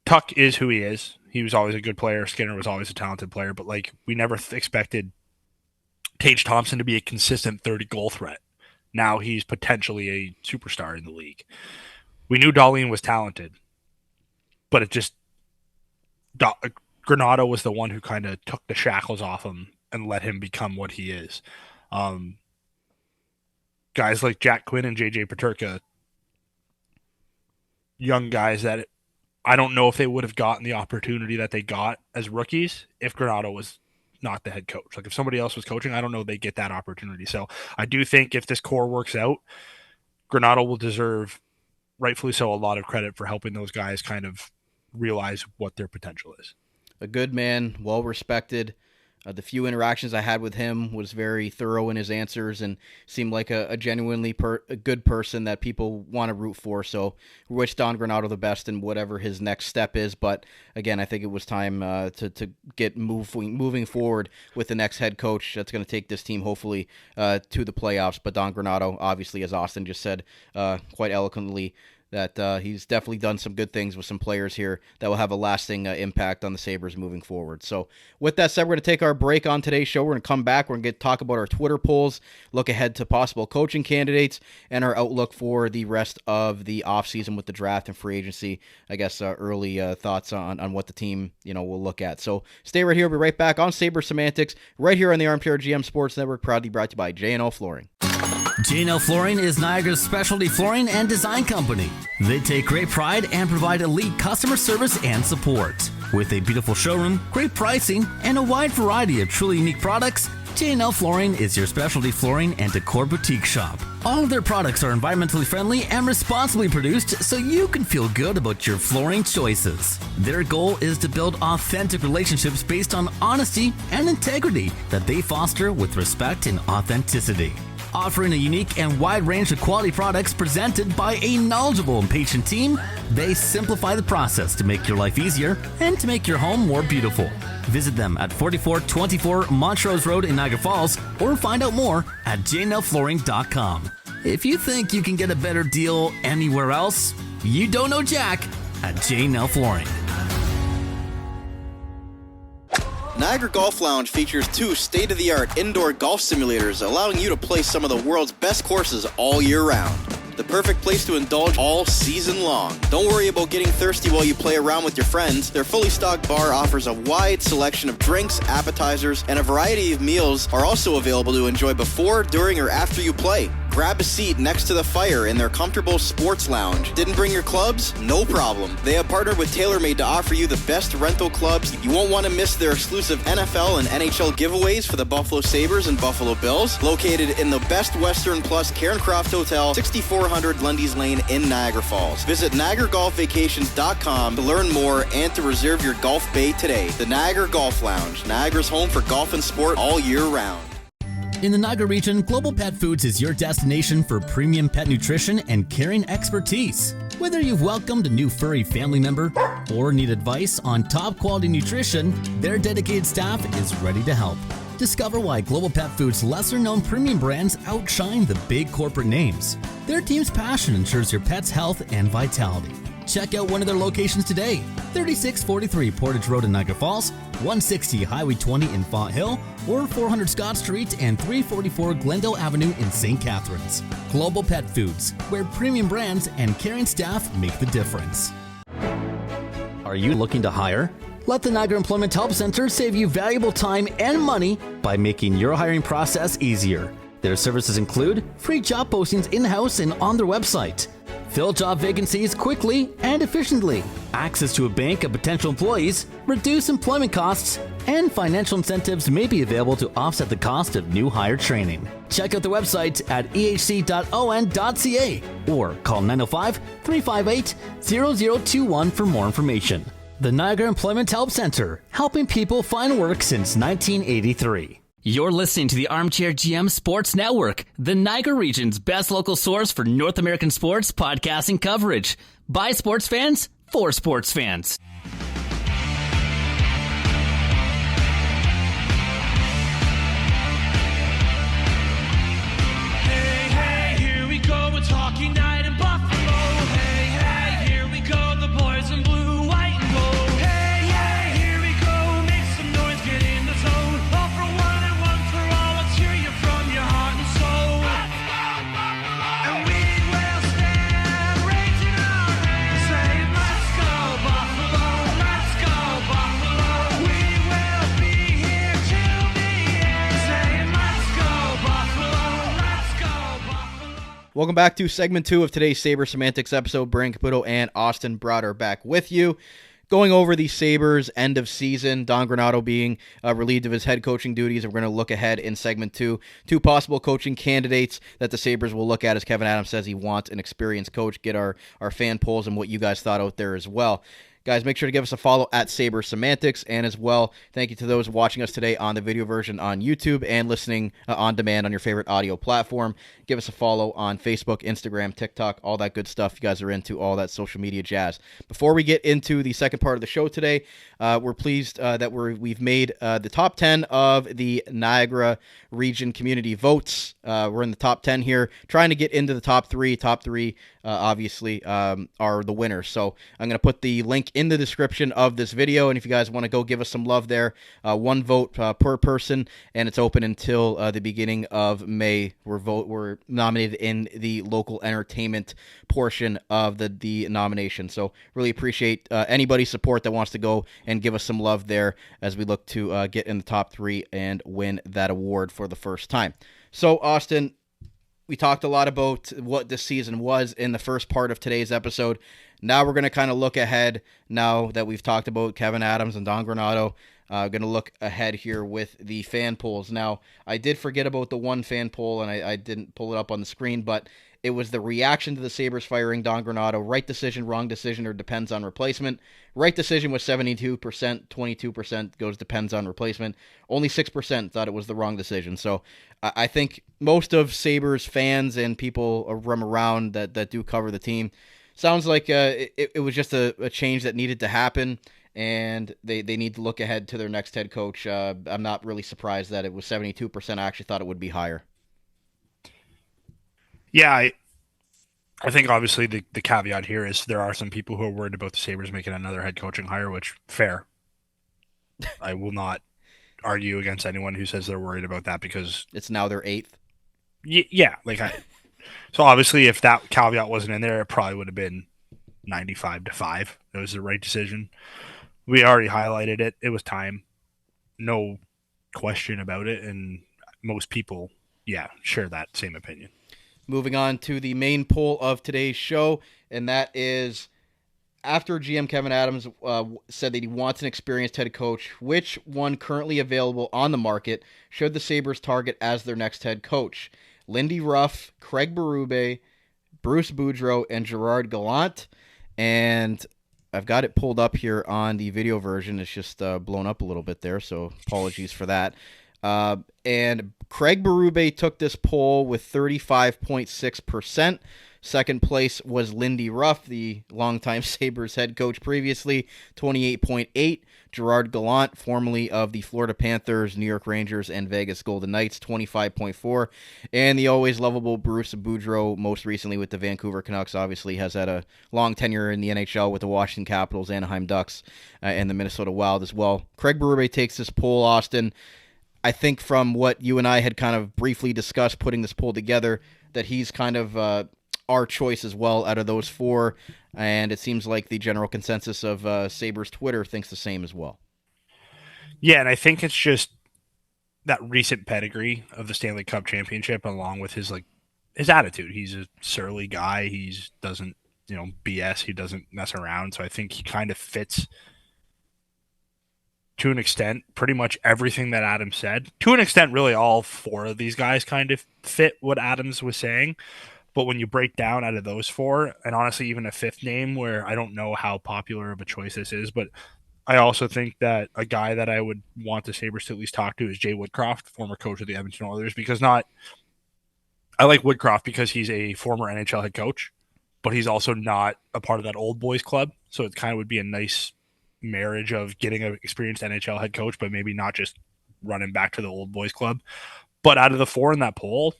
Tuck is who he is. He was always a good player. Skinner was always a talented player. But, we never expected Tage Thompson to be a consistent 30-goal threat. Now he's potentially a superstar in the league. We knew Dahlin was talented, but it just Granato was the one who kind of took the shackles off him and let him become what he is. Guys like Jack Quinn and JJ Peterka, young guys that I don't know if they would have gotten the opportunity that they got as rookies if Granato was not the head coach. If somebody else was coaching, I don't know they get that opportunity. So I do think if this core works out, Granato will deserve, rightfully so, a lot of credit for helping those guys kind of realize what their potential is. A good man, well respected. The few interactions I had with him was very thorough in his answers and seemed like a genuinely a good person that people want to root for. So we wish Don Granato the best in whatever his next step is. But again, I think it was time to get moving forward with the next head coach that's going to take this team hopefully to the playoffs. But Don Granato, obviously, as Austin just said quite eloquently, that he's definitely done some good things with some players here that will have a lasting impact on the Sabres moving forward. So with that said, we're going to take our break on today's show. We're going to come back. We're going to talk about our Twitter polls, look ahead to possible coaching candidates, and our outlook for the rest of the offseason with the draft and free agency. I guess early thoughts on what the team will look at. So stay right here. We'll be right back on Sabres Semantics, right here on the Armchair GM Sports Network, proudly brought to you by J&L Flooring. J&L Flooring is Niagara's specialty flooring and design company. They take great pride and provide elite customer service and support. With a beautiful showroom, great pricing, and a wide variety of truly unique products, J&L Flooring is your specialty flooring and decor boutique shop. All of their products are environmentally friendly and responsibly produced so you can feel good about your flooring choices. Their goal is to build authentic relationships based on honesty and integrity that they foster with respect and authenticity. Offering a unique and wide range of quality products presented by a knowledgeable and patient team, they simplify the process to make your life easier and to make your home more beautiful. Visit them at 4424 Montrose Road in Niagara Falls or find out more at jnlflooring.com. If you think you can get a better deal anywhere else, you don't know Jack at JNL Flooring. Niagara Golf Lounge features 2 state-of-the-art indoor golf simulators, allowing you to play some of the world's best courses all year round. The perfect place to indulge all season long. Don't worry about getting thirsty while you play around with your friends. Their fully stocked bar offers a wide selection of drinks, appetizers, and a variety of meals are also available to enjoy before, during, or after you play. Grab a seat next to the fire in their comfortable sports lounge. Didn't bring your clubs? No problem. They have partnered with TaylorMade to offer you the best rental clubs. You won't want to miss their exclusive NFL and NHL giveaways for the Buffalo Sabres and Buffalo Bills. Located in the Best Western Plus Cairncroft Hotel, 6400 Lundy's Lane in Niagara Falls. Visit NiagaraGolfVacations.com to learn more and to reserve your golf bay today. The Niagara Golf Lounge, Niagara's home for golf and sport all year round. In the Niagara region, Global Pet Foods is your destination for premium pet nutrition and caring expertise. Whether you've welcomed a new furry family member or need advice on top quality nutrition, their dedicated staff is ready to help. Discover why Global Pet Foods' lesser-known premium brands outshine the big corporate names. Their team's passion ensures your pet's health and vitality. Check out one of their locations today, 3643 Portage Road in Niagara Falls, 160 Highway 20 in Font Hill, or 400 Scott Street and 344 Glendale Avenue in St. Catharines. Global Pet Foods, where premium brands and caring staff make the difference. Are you looking to hire? Let the Niagara Employment Help Center save you valuable time and money by making your hiring process easier. Their services include free job postings in-house and on their website, fill job vacancies quickly and efficiently, access to a bank of potential employees, reduce employment costs, and financial incentives may be available to offset the cost of new hire training. Check out the website at ehc.on.ca or call 905-358-0021 for more information. The Niagara Employment Help Center, helping people find work since 1983. You're listening to the Armchair GM Sports Network, the Niagara region's best local source for North American sports podcasting coverage. By sports fans, for sports fans. Hey, hey, here we go, it's hockey night in Buffalo. Hey, hey, here we go, the boys in blue, white, and gold. Hey, hey, here we go, make some noise, get in the zone. All for one and one for all, let's hear you from your heart and soul. And we will stand raising our hands, saying, let's go Buffalo, let's go Buffalo. We will be here till the end, saying, let's go Buffalo, let's go Buffalo. Welcome back to segment 2 of today's Sabres Semantics episode. Brandon Caputo and Austin Broder back with you. Going over the Sabres end of season, Don Granato being relieved of his head coaching duties. We're going to look ahead in segment 2. Two possible coaching candidates that the Sabres will look at, as Kevyn Adams says he wants an experienced coach. Get our fan polls and what you guys thought out there as well. Guys, make sure to give us a follow at Sabres Semantics, and as well, thank you to those watching us today on the video version on YouTube and listening on demand on your favorite audio platform. Give us a follow on Facebook, Instagram, TikTok, all that good stuff. You guys are into all that social media jazz. Before we get into the second part of the show today, we're pleased that we've made the top 10 of the Niagara region community votes. We're in the top 10 here, trying to get into the top 3. Top 3, obviously, are the winners. So I'm going to put the link in the description of this video, and if you guys want to go give us some love there, one vote per person, and it's open until the beginning of May. We're nominated in the local entertainment portion of the nomination. So really appreciate anybody's support that wants to go and give us some love there as we look to get in the top 3 and win that award for the first time. So, Austin, we talked a lot about what this season was in the first part of today's episode. Now we're going to kind of look ahead now that we've talked about Kevyn Adams and Don Granato. Going to look ahead here with the fan polls. Now, I did forget about the one fan poll, and I didn't pull it up on the screen, but it was the reaction to the Sabres firing Don Granato. Right decision, wrong decision, or depends on replacement. Right decision was 72%, 22% goes depends on replacement. Only 6% thought it was the wrong decision. So I think most of Sabres fans and people from around that do cover the team, sounds like it was just a change that needed to happen, and they need to look ahead to their next head coach. I'm not really surprised that it was 72%. I actually thought it would be higher. Yeah, I think obviously the caveat here is there are some people who are worried about the Sabres making another head coaching hire, which, fair. I will not argue against anyone who says they're worried about that because It's now their 8th. yeah, so obviously if that caveat wasn't in there, it probably would have been 95-5. It was the right decision. We already highlighted it. It was time. No question about it, and most people, share that same opinion. Moving on to the main poll of today's show, and that is, after GM Kevyn Adams said that he wants an experienced head coach, which one currently available on the market should the Sabres target as their next head coach? Lindy Ruff, Craig Berube, Bruce Boudreau, and Gerard Gallant. And I've got it pulled up here on the video version. It's just blown up a little bit there, so apologies for that. And Craig Berube took this poll with 35.6%. Second place was Lindy Ruff, the longtime Sabres head coach previously, 28.8%. Gerard Gallant, formerly of the Florida Panthers, New York Rangers, and Vegas Golden Knights, 25.4%. And the always lovable Bruce Boudreau, most recently with the Vancouver Canucks, obviously has had a long tenure in the NHL with the Washington Capitals, Anaheim Ducks, and the Minnesota Wild as well. Craig Berube takes this poll, Austin. I think from what you and I had kind of briefly discussed putting this poll together, that he's kind of our choice as well out of those 4, and it seems like the general consensus of Sabres Twitter thinks the same as well. Yeah, and I think it's just that recent pedigree of the Stanley Cup championship, along with his attitude. He's a surly guy. He doesn't BS. He doesn't mess around. So I think he kind of fits, to an extent, pretty much everything that Adams said. To an extent, really all 4 of these guys kind of fit what Adams was saying. But when you break down out of those four, and honestly, even a fifth name where I don't know how popular of a choice this is, but I also think that a guy that I would want the Sabres to at least talk to is Jay Woodcroft, former coach of the Edmonton Oilers, because I like Woodcroft because he's a former NHL head coach, but he's also not a part of that old boys club. So it kind of would be a nice marriage of getting an experienced NHL head coach, but maybe not just running back to the old boys club. But out of the four in that poll,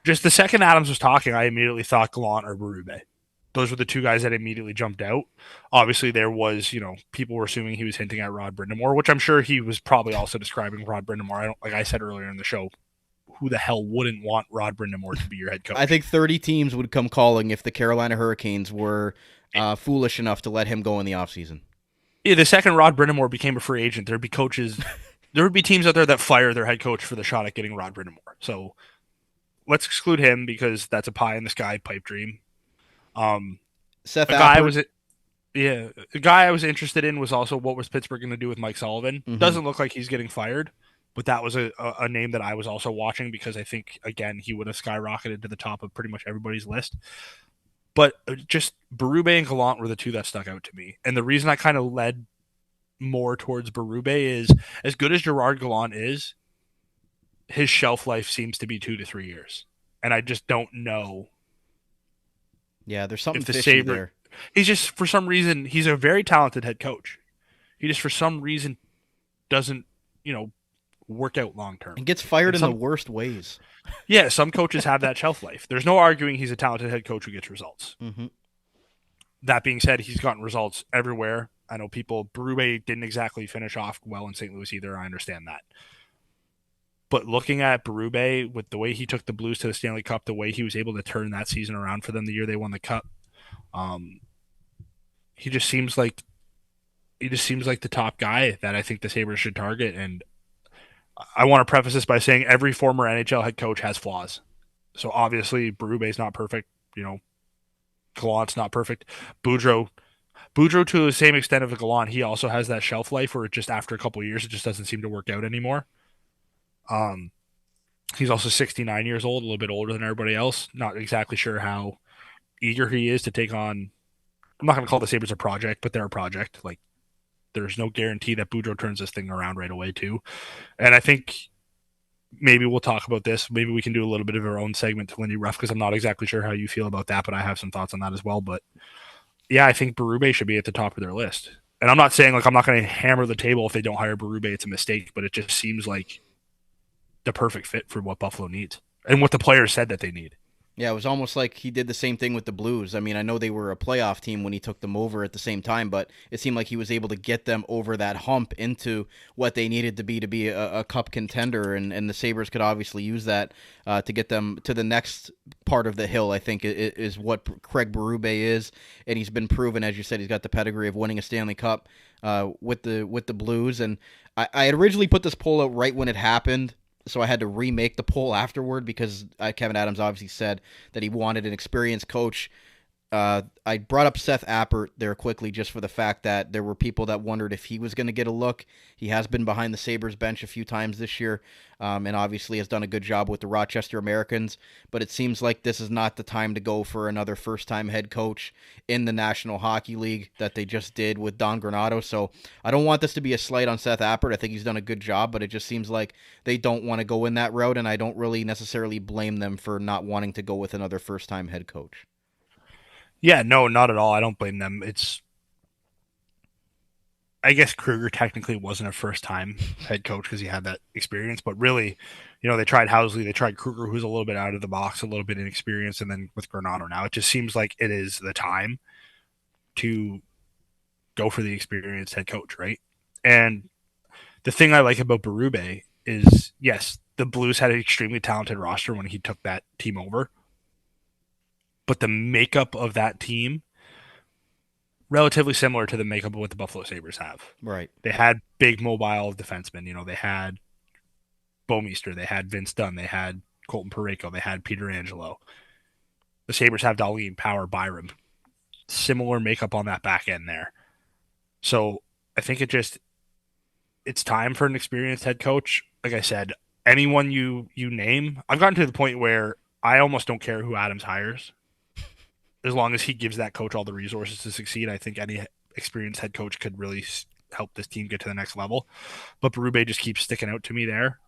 just the second Adams was talking, I immediately thought Gallant or Berube. Those were the two guys that immediately jumped out. Obviously, there was, people were assuming he was hinting at Rod Brindamore, which I'm sure he was probably also describing Rod Brindamore. Like I said earlier in the show, who the hell wouldn't want Rod Brindamore to be your head coach? I think 30 teams would come calling if the Carolina Hurricanes were foolish enough to let him go in the offseason. Yeah, the second Rod Brindamore became a free agent, there'd be coaches, there would be teams out there that fire their head coach for the shot at getting Rod Brindamore. So let's exclude him because that's a pie in the sky pipe dream. Seth a guy Appert, the guy I was interested in was also what was Pittsburgh going to do with Mike Sullivan. Mhm. Doesn't look like he's getting fired, but that was a name that I was also watching because I think, again, he would have skyrocketed to the top of pretty much everybody's list. But just Berube and Gallant were the two that stuck out to me. And the reason I kind of led more towards Berube is, as good as Gerard Gallant is, his shelf life seems to be 2 to 3 years. And I just don't know yeah, there's something if the fishy there. He's just, for some reason, he's a very talented head coach. He just, for some reason, doesn't, work out long term. And gets fired in the worst ways. Yeah, some coaches have that shelf life. There's no arguing he's a talented head coach who gets results. Mm-hmm. That being said, he's gotten results everywhere. I know Berube didn't exactly finish off well in St. Louis either. I understand that. But looking at Berube, with the way he took the Blues to the Stanley Cup, the way he was able to turn that season around for them the year they won the Cup, he just seems like the top guy that I think the Sabres should target. And I want to preface this by saying every former NHL head coach has flaws. So obviously Berube's not perfect. Gallant's not perfect. Boudreau to the same extent of a Gallant, he also has that shelf life where it just after a couple of years, it just doesn't seem to work out anymore. He's also 69 years old, a little bit older than everybody else. Not exactly sure how eager he is to take on. I'm not going to call the Sabres a project, but they're a project. Like, there's no guarantee that Boudreau turns this thing around right away, too. And I think maybe we'll talk about this. Maybe we can do a little bit of our own segment to Lindy Ruff because I'm not exactly sure how you feel about that, but I have some thoughts on that as well. But yeah, I think Berube should be at the top of their list. And I'm not saying I'm not going to hammer the table if they don't hire Berube. It's a mistake, but it just seems like the perfect fit for what Buffalo needs and what the players said that they need. Yeah, it was almost like he did the same thing with the Blues. I mean, I know they were a playoff team when he took them over at the same time, but it seemed like he was able to get them over that hump into what they needed to be a cup contender, and the Sabres could obviously use that to get them to the next part of the hill, I think, is what Craig Berube is, and he's been proven, as you said, he's got the pedigree of winning a Stanley Cup with the Blues, and I had originally put this poll out right when it happened, so I had to remake the poll afterward because Kevyn Adams obviously said that he wanted an experienced coach. I brought up Seth Appert there quickly just for the fact that there were people that wondered if he was going to get a look. He has been behind the Sabres bench a few times this year and obviously has done a good job with the Rochester Americans, but it seems like this is not the time to go for another first-time head coach in the National Hockey League that they just did with Don Granato. So I don't want this to be a slight on Seth Appert. I think he's done a good job, but it just seems like they don't want to go in that route, and I don't really necessarily blame them for not wanting to go with another first-time head coach. Yeah, no, not at all. I don't blame them. I guess Kruger technically wasn't a first-time head coach because he had that experience, but really, they tried Housley, they tried Kruger, who's a little bit out of the box, a little bit inexperienced, and then with Granato now, it just seems like it is the time to go for the experienced head coach, right? And the thing I like about Berube is, yes, the Blues had an extremely talented roster when he took that team over, but the makeup of that team, relatively similar to the makeup of what the Buffalo Sabres have. Right. They had big mobile defensemen. They had Bouwmeester, they had Vince Dunn, they had Colton Parayko, they had Peter Angelo. The Sabres have Darlene, Power, Byram. Similar makeup on that back end there. So I think it's time for an experienced head coach. Like I said, anyone you name, I've gotten to the point where I almost don't care who Adams hires, as long as he gives that coach all the resources to succeed. I think any experienced head coach could really help this team get to the next level. But Berube just keeps sticking out to me there.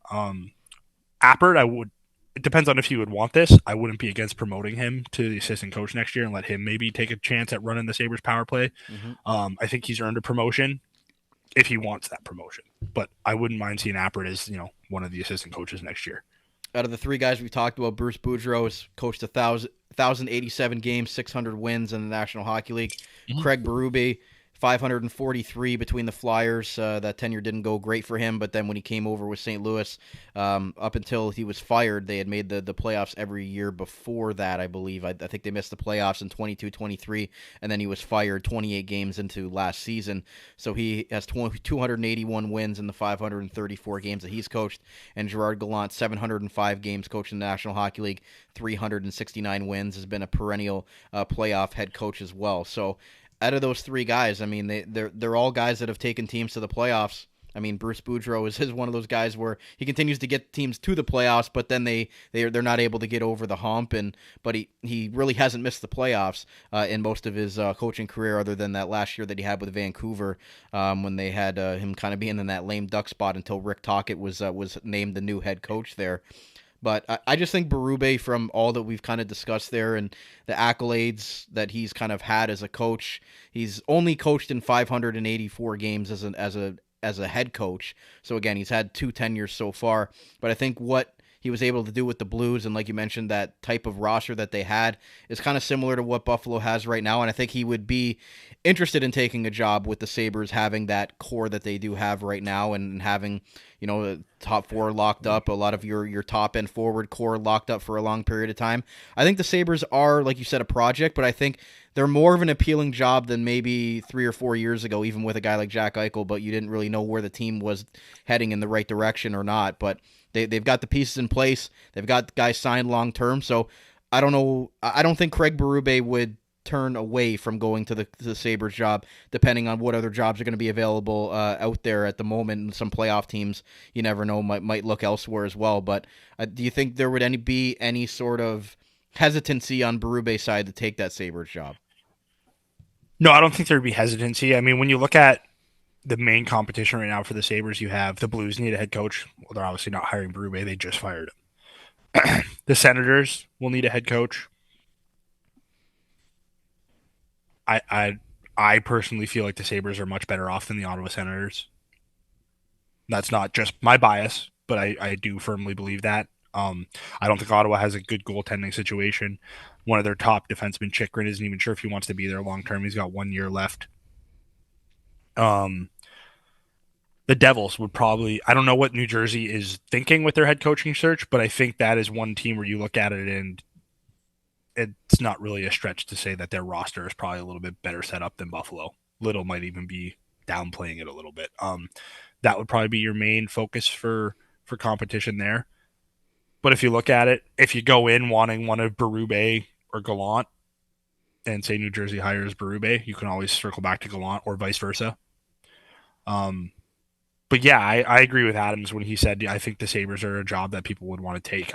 Appert, I would. It depends on if you would want this. I wouldn't be against promoting him to the assistant coach next year and let him maybe take a chance at running the Sabres power play. I think he's earned a promotion if he wants that promotion. But I wouldn't mind seeing Appert as one of the assistant coaches next year. Out of the three guys we talked about, Bruce Boudreau has coached 1,087 games, 600 wins in the National Hockey League. Craig Berube, 543 between the Flyers. That tenure didn't go great for him, but then when he came over with St. Louis, up until he was fired, they had made the playoffs every year before that, I believe. I think they missed the playoffs in 22-23, and then he was fired 28 games into last season. So he has 281 wins in the 534 games that he's coached, and Gerard Gallant, 705 games coaching the National Hockey League, 369 wins, has been a perennial playoff head coach as well. So out of those three guys, I mean, they're all guys that have taken teams to the playoffs. I mean, Bruce Boudreau is one of those guys where he continues to get teams to the playoffs, but then they're not able to get over the hump. But he really hasn't missed the playoffs in most of his coaching career, other than that last year that he had with Vancouver, when they had him kind of being in that lame duck spot until Rick Tocchet was named the new head coach there. But I just think Berube, from all that we've kind of discussed there and the accolades that he's kind of had as a coach, he's only coached in 584 games as a head coach. So again, he's had 2 tenures so far. But I think what he was able to do with the Blues, and like you mentioned, that type of roster that they had, is kind of similar to what Buffalo has right now. And I think he would be interested in taking a job with the Sabres, having that core that they do have right now, and having the top 4 locked up, a lot of your top end forward core locked up for a long period of time. I think the Sabres are, like you said, a project, but I think they're more of an appealing job than maybe 3 or 4 years ago, even with a guy like Jack Eichel, but you didn't really know where the team was heading in the right direction or not. But they've got the pieces in place. They've got guys signed long term. So I don't know. I don't think Craig Berube would turn away from going to the Sabres job, depending on what other jobs are going to be available out there at the moment. And some playoff teams, you never know, might look elsewhere as well. But do you think there would be any sort of hesitancy on Berube's side to take that Sabres job? No, I don't think there'd be hesitancy. I mean, when you look at the main competition right now for the Sabres, you have the Blues need a head coach. Well, they're obviously not hiring Berube. They just fired him. The Senators will need a head coach. I personally feel like the Sabres are much better off than the Ottawa Senators. That's not just my bias, but I do firmly believe that. I don't think Ottawa has a good goaltending situation. One of their top defensemen, Chychrun, isn't even sure if he wants to be there long term. He's got 1 year left. The Devils would probably, I don't know what New Jersey is thinking with their head coaching search, but I think that is one team where you look at it and it's not really a stretch to say that their roster is probably a little bit better set up than Buffalo. Little might even be downplaying it a little bit. That would probably be your main focus for competition there. But if you look at it, if you go in wanting one of Berube or Gallant and say New Jersey hires Berube, you can always circle back to Gallant or vice versa. But yeah, I agree with Adams when he said, I think the Sabres are a job that people would want to take.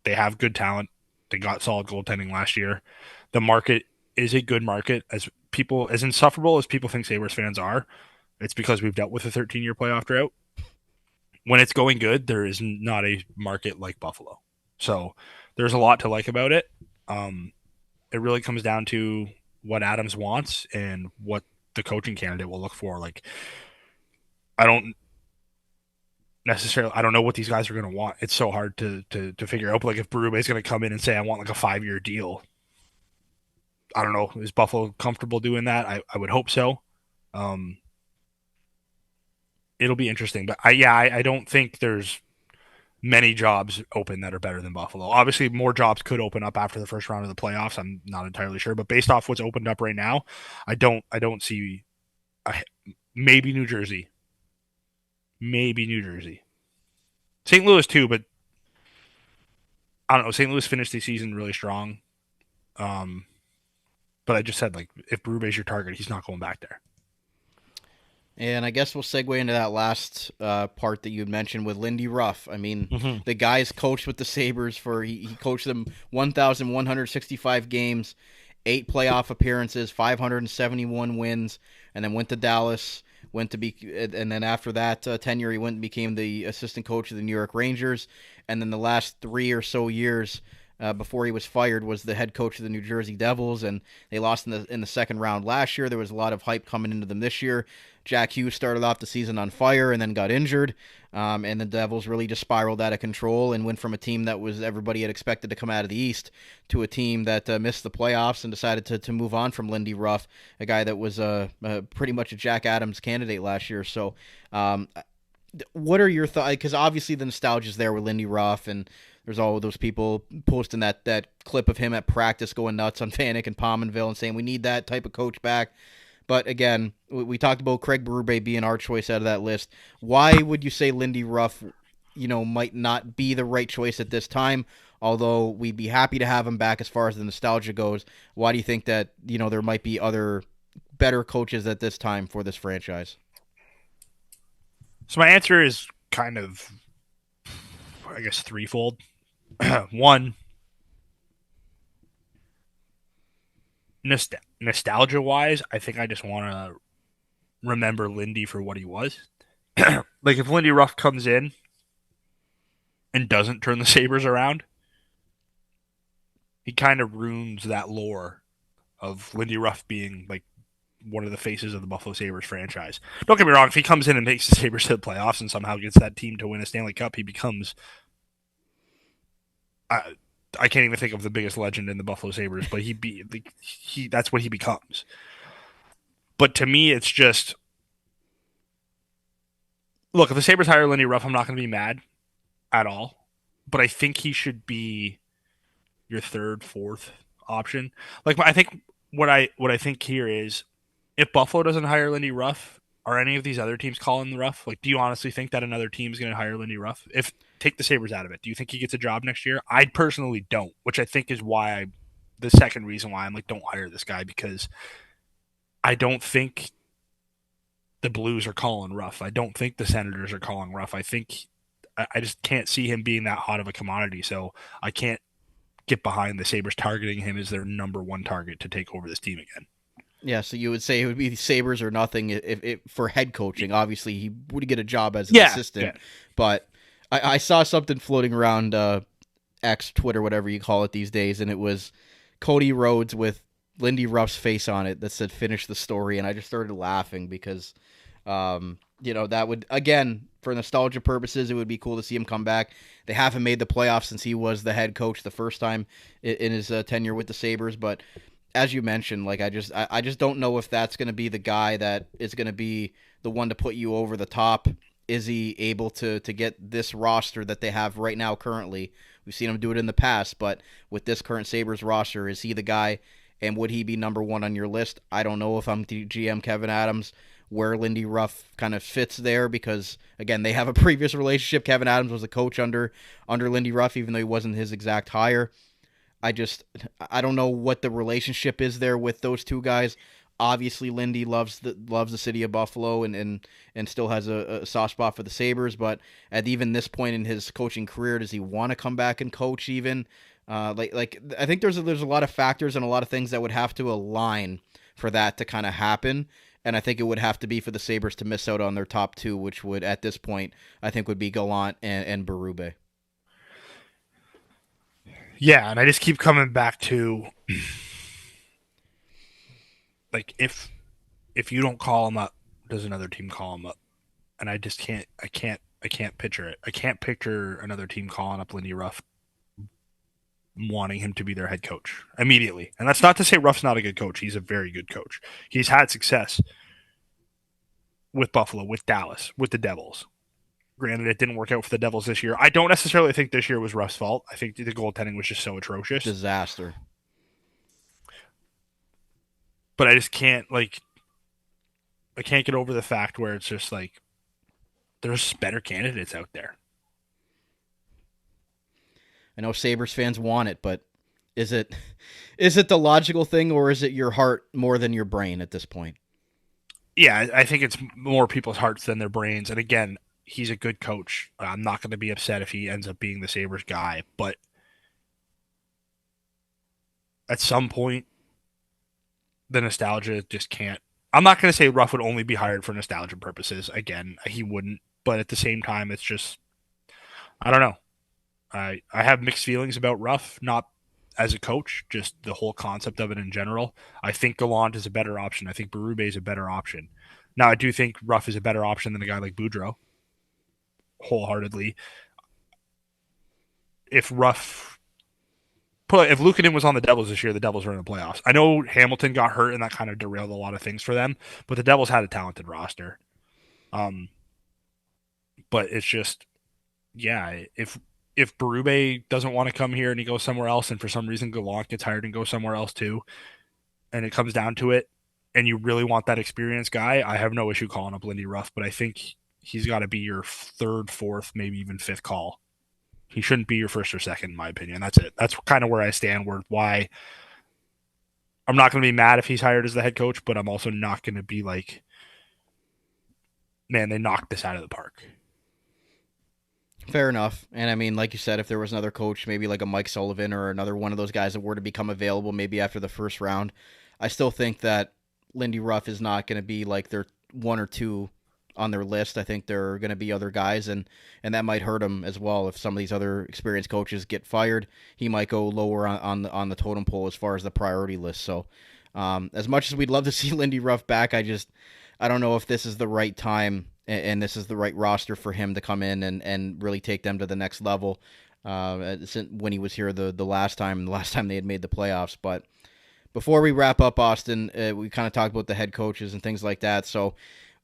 They have good talent. They got solid goaltending last year. The market is a good market. As insufferable as people think Sabres fans are, it's because we've dealt with a 13-year playoff drought. When it's going good, there is not a market like Buffalo. So there's a lot to like about it. It really comes down to what Adams wants and what the coaching candidate will look for. Like, I don't know what these guys are going to want. It's so hard to figure out. But like, if Berube is going to come in and say, I want like a 5-year deal, I don't know. Is Buffalo comfortable doing that? I would hope so. It'll be interesting. But I don't think there's many jobs open that are better than Buffalo. Obviously, more jobs could open up after the first round of the playoffs. I'm not entirely sure. But based off what's opened up right now, I don't see maybe New Jersey. Maybe New Jersey. St. Louis too, but I don't know. St. Louis finished the season really strong. But I just said, like, if Berube's your target, he's not going back there. And I guess we'll segue into that last part that you had mentioned with Lindy Ruff. I mean, Mhm. the guy's coached with the Sabres he coached them 1,165 games, 8 playoff appearances, 571 wins, and then went to Dallas. And then after that tenure, he went and became the assistant coach of the New York Rangers. And then the last 3 or so years before he was fired was the head coach of the New Jersey Devils, and they lost in the second round last year. There was a lot of hype coming into them this year. Jack Hughes started off the season on fire and then got injured, and the Devils really just spiraled out of control and went from a team that was everybody had expected to come out of the East to a team that missed the playoffs and decided to move on from Lindy Ruff, a guy that was pretty much a Jack Adams candidate last year. So what are your thoughts? Because obviously the nostalgia is there with Lindy Ruff, and there's all those people posting that clip of him at practice going nuts on Vanek and Pominville and saying we need that type of coach back. But again, we talked about Craig Berube being our choice out of that list. Why would you say Lindy Ruff, might not be the right choice at this time? Although we'd be happy to have him back as far as the nostalgia goes. Why do you think that, there might be other better coaches at this time for this franchise? So my answer is kind of, I guess, threefold. One, nostalgia-wise, I think I just want to remember Lindy for what he was. Like, if Lindy Ruff comes in and doesn't turn the Sabres around, he kind of ruins that lore of Lindy Ruff being, like, one of the faces of the Buffalo Sabres franchise. Don't get me wrong, if he comes in and makes the Sabres to the playoffs and somehow gets that team to win a Stanley Cup, he becomes... I can't even think of the biggest legend in the Buffalo Sabres, but that's what he becomes. But to me, it's just... Look, if the Sabres hire Lindy Ruff, I'm not going to be mad at all. But I think he should be your third, fourth option. Like, I think what I think here is, if Buffalo doesn't hire Lindy Ruff, are any of these other teams calling the Ruff? Like, do you honestly think that another team is going to hire Lindy Ruff? Take the Sabres out of it, do you think he gets a job next year? I personally don't, which I think is the second reason why I'm like, don't hire this guy, because I don't think the Blues are calling Ruff. I don't think the Senators are calling Ruff. I just can't see him being that hot of a commodity, so I can't get behind the Sabres targeting him as their number one target to take over this team again. Yeah, so you would say it would be the Sabres or nothing if for head coaching. Obviously, he would get a job as an assistant, but I saw something floating around X, Twitter, whatever you call it these days, and it was Cody Rhodes with Lindy Ruff's face on it that said "finish the story," and I just started laughing because, that would, again, for nostalgia purposes, it would be cool to see him come back. They haven't made the playoffs since he was the head coach the first time in his tenure with the Sabres, but as you mentioned, like I just don't know if that's going to be the guy that is going to be the one to put you over the top. Is he able to get this roster that they have right now currently? We've seen him do it in the past, but with this current Sabres roster, is he the guy, and would he be number one on your list? I don't know if I'm GM Kevyn Adams, where Lindy Ruff kind of fits there, because, again, they have a previous relationship. Kevyn Adams was a coach under Lindy Ruff, even though he wasn't his exact hire. I don't know what the relationship is there with those two guys. Obviously, Lindy loves the city of Buffalo and still has a soft spot for the Sabres. But at even this point in his coaching career, does he want to come back and coach even? I think there's a lot of factors and a lot of things that would have to align for that to kind of happen. And I think it would have to be for the Sabres to miss out on their top two, which would, at this point, I think would be Gallant and Berube. Yeah, and I just keep coming back to, like, if you don't call him up, does another team call him up? And I just can't picture it. I can't picture another team calling up Lindy Ruff, wanting him to be their head coach immediately. And that's not to say Ruff's not a good coach. He's a very good coach. He's had success with Buffalo, with Dallas, with the Devils. Granted, it didn't work out for the Devils this year. I don't necessarily think this year was Ruff's fault. I think the goaltending was just so atrocious. Disaster. But I just can't, I can't get over the fact where it's just like, there's better candidates out there. I know Sabres fans want it, but is it the logical thing, or is it your heart more than your brain at this point? Yeah, I think it's more people's hearts than their brains. And again, he's a good coach. I'm not going to be upset if he ends up being the Sabres guy, but at some point, the nostalgia just can't. I'm not going to say Ruff would only be hired for nostalgia purposes. Again, he wouldn't. But at the same time, it's just, I don't know. I have mixed feelings about Ruff, not as a coach, just the whole concept of it in general. I think Gallant is a better option. I think Berube is a better option. Now, I do think Ruff is a better option than a guy like Boudreau, wholeheartedly. If Luukkonen was on the Devils this year, the Devils were in the playoffs. I know Hamilton got hurt and that kind of derailed a lot of things for them, but the Devils had a talented roster. But it's just, yeah, if Berube doesn't want to come here and he goes somewhere else, and for some reason Gallant gets hired and goes somewhere else too, and it comes down to it, and you really want that experienced guy, I have no issue calling up Lindy Ruff, but I think he's got to be your third, fourth, maybe even fifth call. He shouldn't be your first or second, in my opinion. That's it. That's kind of where I stand. Why I'm not going to be mad if he's hired as the head coach, but I'm also not going to be like, man, they knocked this out of the park. Fair enough. And I mean, like you said, if there was another coach, maybe like a Mike Sullivan or another one of those guys that were to become available maybe after the first round, I still think that Lindy Ruff is not going to be like their one or two on their list. I think there are going to be other guys, and that might hurt him as well. If some of these other experienced coaches get fired, he might go lower on the totem pole as far as the priority list. So as much as we'd love to see Lindy Ruff back, I don't know if this is the right time and this is the right roster for him to come in and really take them to the next level when he was here the last time they had made the playoffs. But before we wrap up, Austin, we kind of talked about the head coaches and things like that. So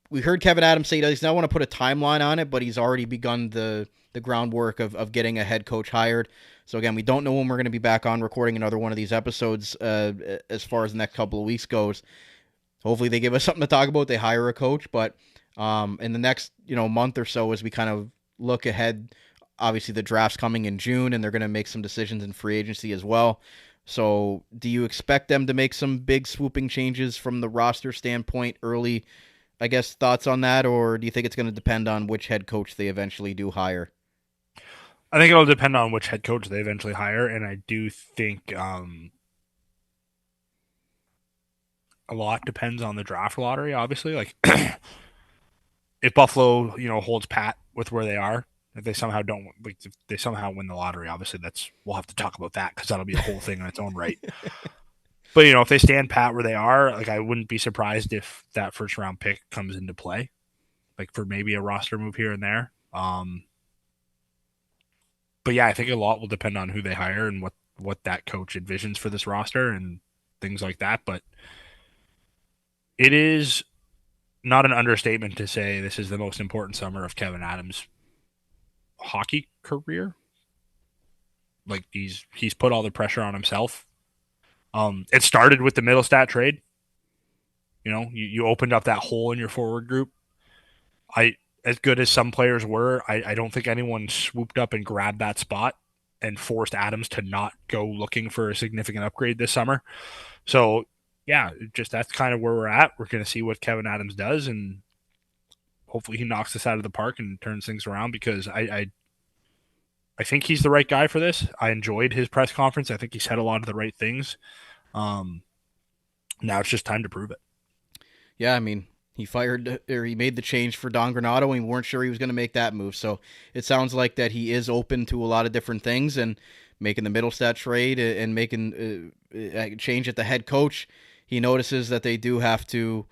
we heard Kevyn Adams say he does not want to put a timeline on it, but he's already begun the groundwork of getting a head coach hired. So again, we don't know when we're going to be back on recording another one of these episodes as far as the next couple of weeks goes. Hopefully they give us something to talk about. They hire a coach, but in the next month or so, as we kind of look ahead, obviously the draft's coming in June, and they're going to make some decisions in free agency as well. So do you expect them to make some big swooping changes from the roster standpoint early? I guess thoughts on that, or do you think it's going to depend on which head coach they eventually do hire? I think it'll depend on which head coach they eventually hire, and I do think a lot depends on the draft lottery, obviously. Like, if Buffalo, holds pat with where they are, if they somehow if they somehow win the lottery, obviously we'll have to talk about that because that'll be a whole thing in its own right. But, if they stand pat where they are, like, I wouldn't be surprised if that first round pick comes into play, like for maybe a roster move here and there. But yeah, I think a lot will depend on who they hire and what that coach envisions for this roster and things like that. But it is not an understatement to say this is the most important summer of Kevyn Adams' hockey career. Like, he's put all the pressure on himself. It started with the Middlestat trade. You opened up that hole in your forward group. As good as some players were, I don't think anyone swooped up and grabbed that spot and forced Adams to not go looking for a significant upgrade this summer. So, yeah, just that's kind of where we're at. We're going to see what Kevyn Adams does, and hopefully he knocks this out of the park and turns things around, because I think he's the right guy for this. I enjoyed his press conference. I think he said a lot of the right things. Now it's just time to prove it. Yeah, I mean, he made the change for Don Granato, and we weren't sure he was going to make that move. So it sounds like that he is open to a lot of different things, and making the Middlestat trade and making a change at the head coach. He notices that they do have to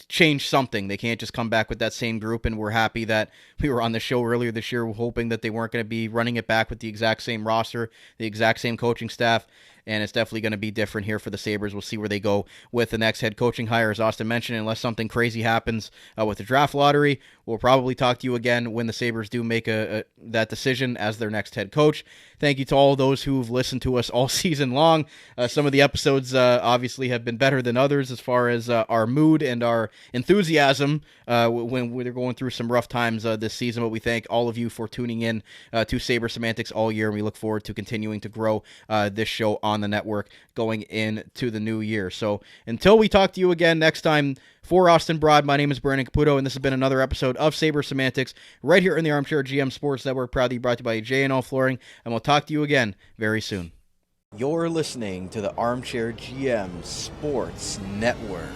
change something. They can't just come back with that same group, and we're happy that we were on the show earlier this year hoping that they weren't going to be running it back with the exact same roster, the exact same coaching staff, and it's definitely going to be different here for the Sabres. We'll see where they go with the next head coaching hire, as Austin mentioned. Unless something crazy happens with the draft lottery, we'll probably talk to you again when the Sabres do make that decision as their next head coach. Thank you to all those who've listened to us all season long. Some of the episodes obviously have been better than others as far as our mood and our enthusiasm when we're going through some rough times this season. But we thank all of you for tuning in to Sabres Semantics all year, and we look forward to continuing to grow this show on on the network going into the new year. So until we talk to you again next time, for Austin Broad, my name is Brandon Caputo, and this has been another episode of Sabres Semantics right here in the Armchair GM Sports Network, proudly brought to you by J&L Flooring, and we'll talk to you again very soon. You're listening to the Armchair GM Sports Network.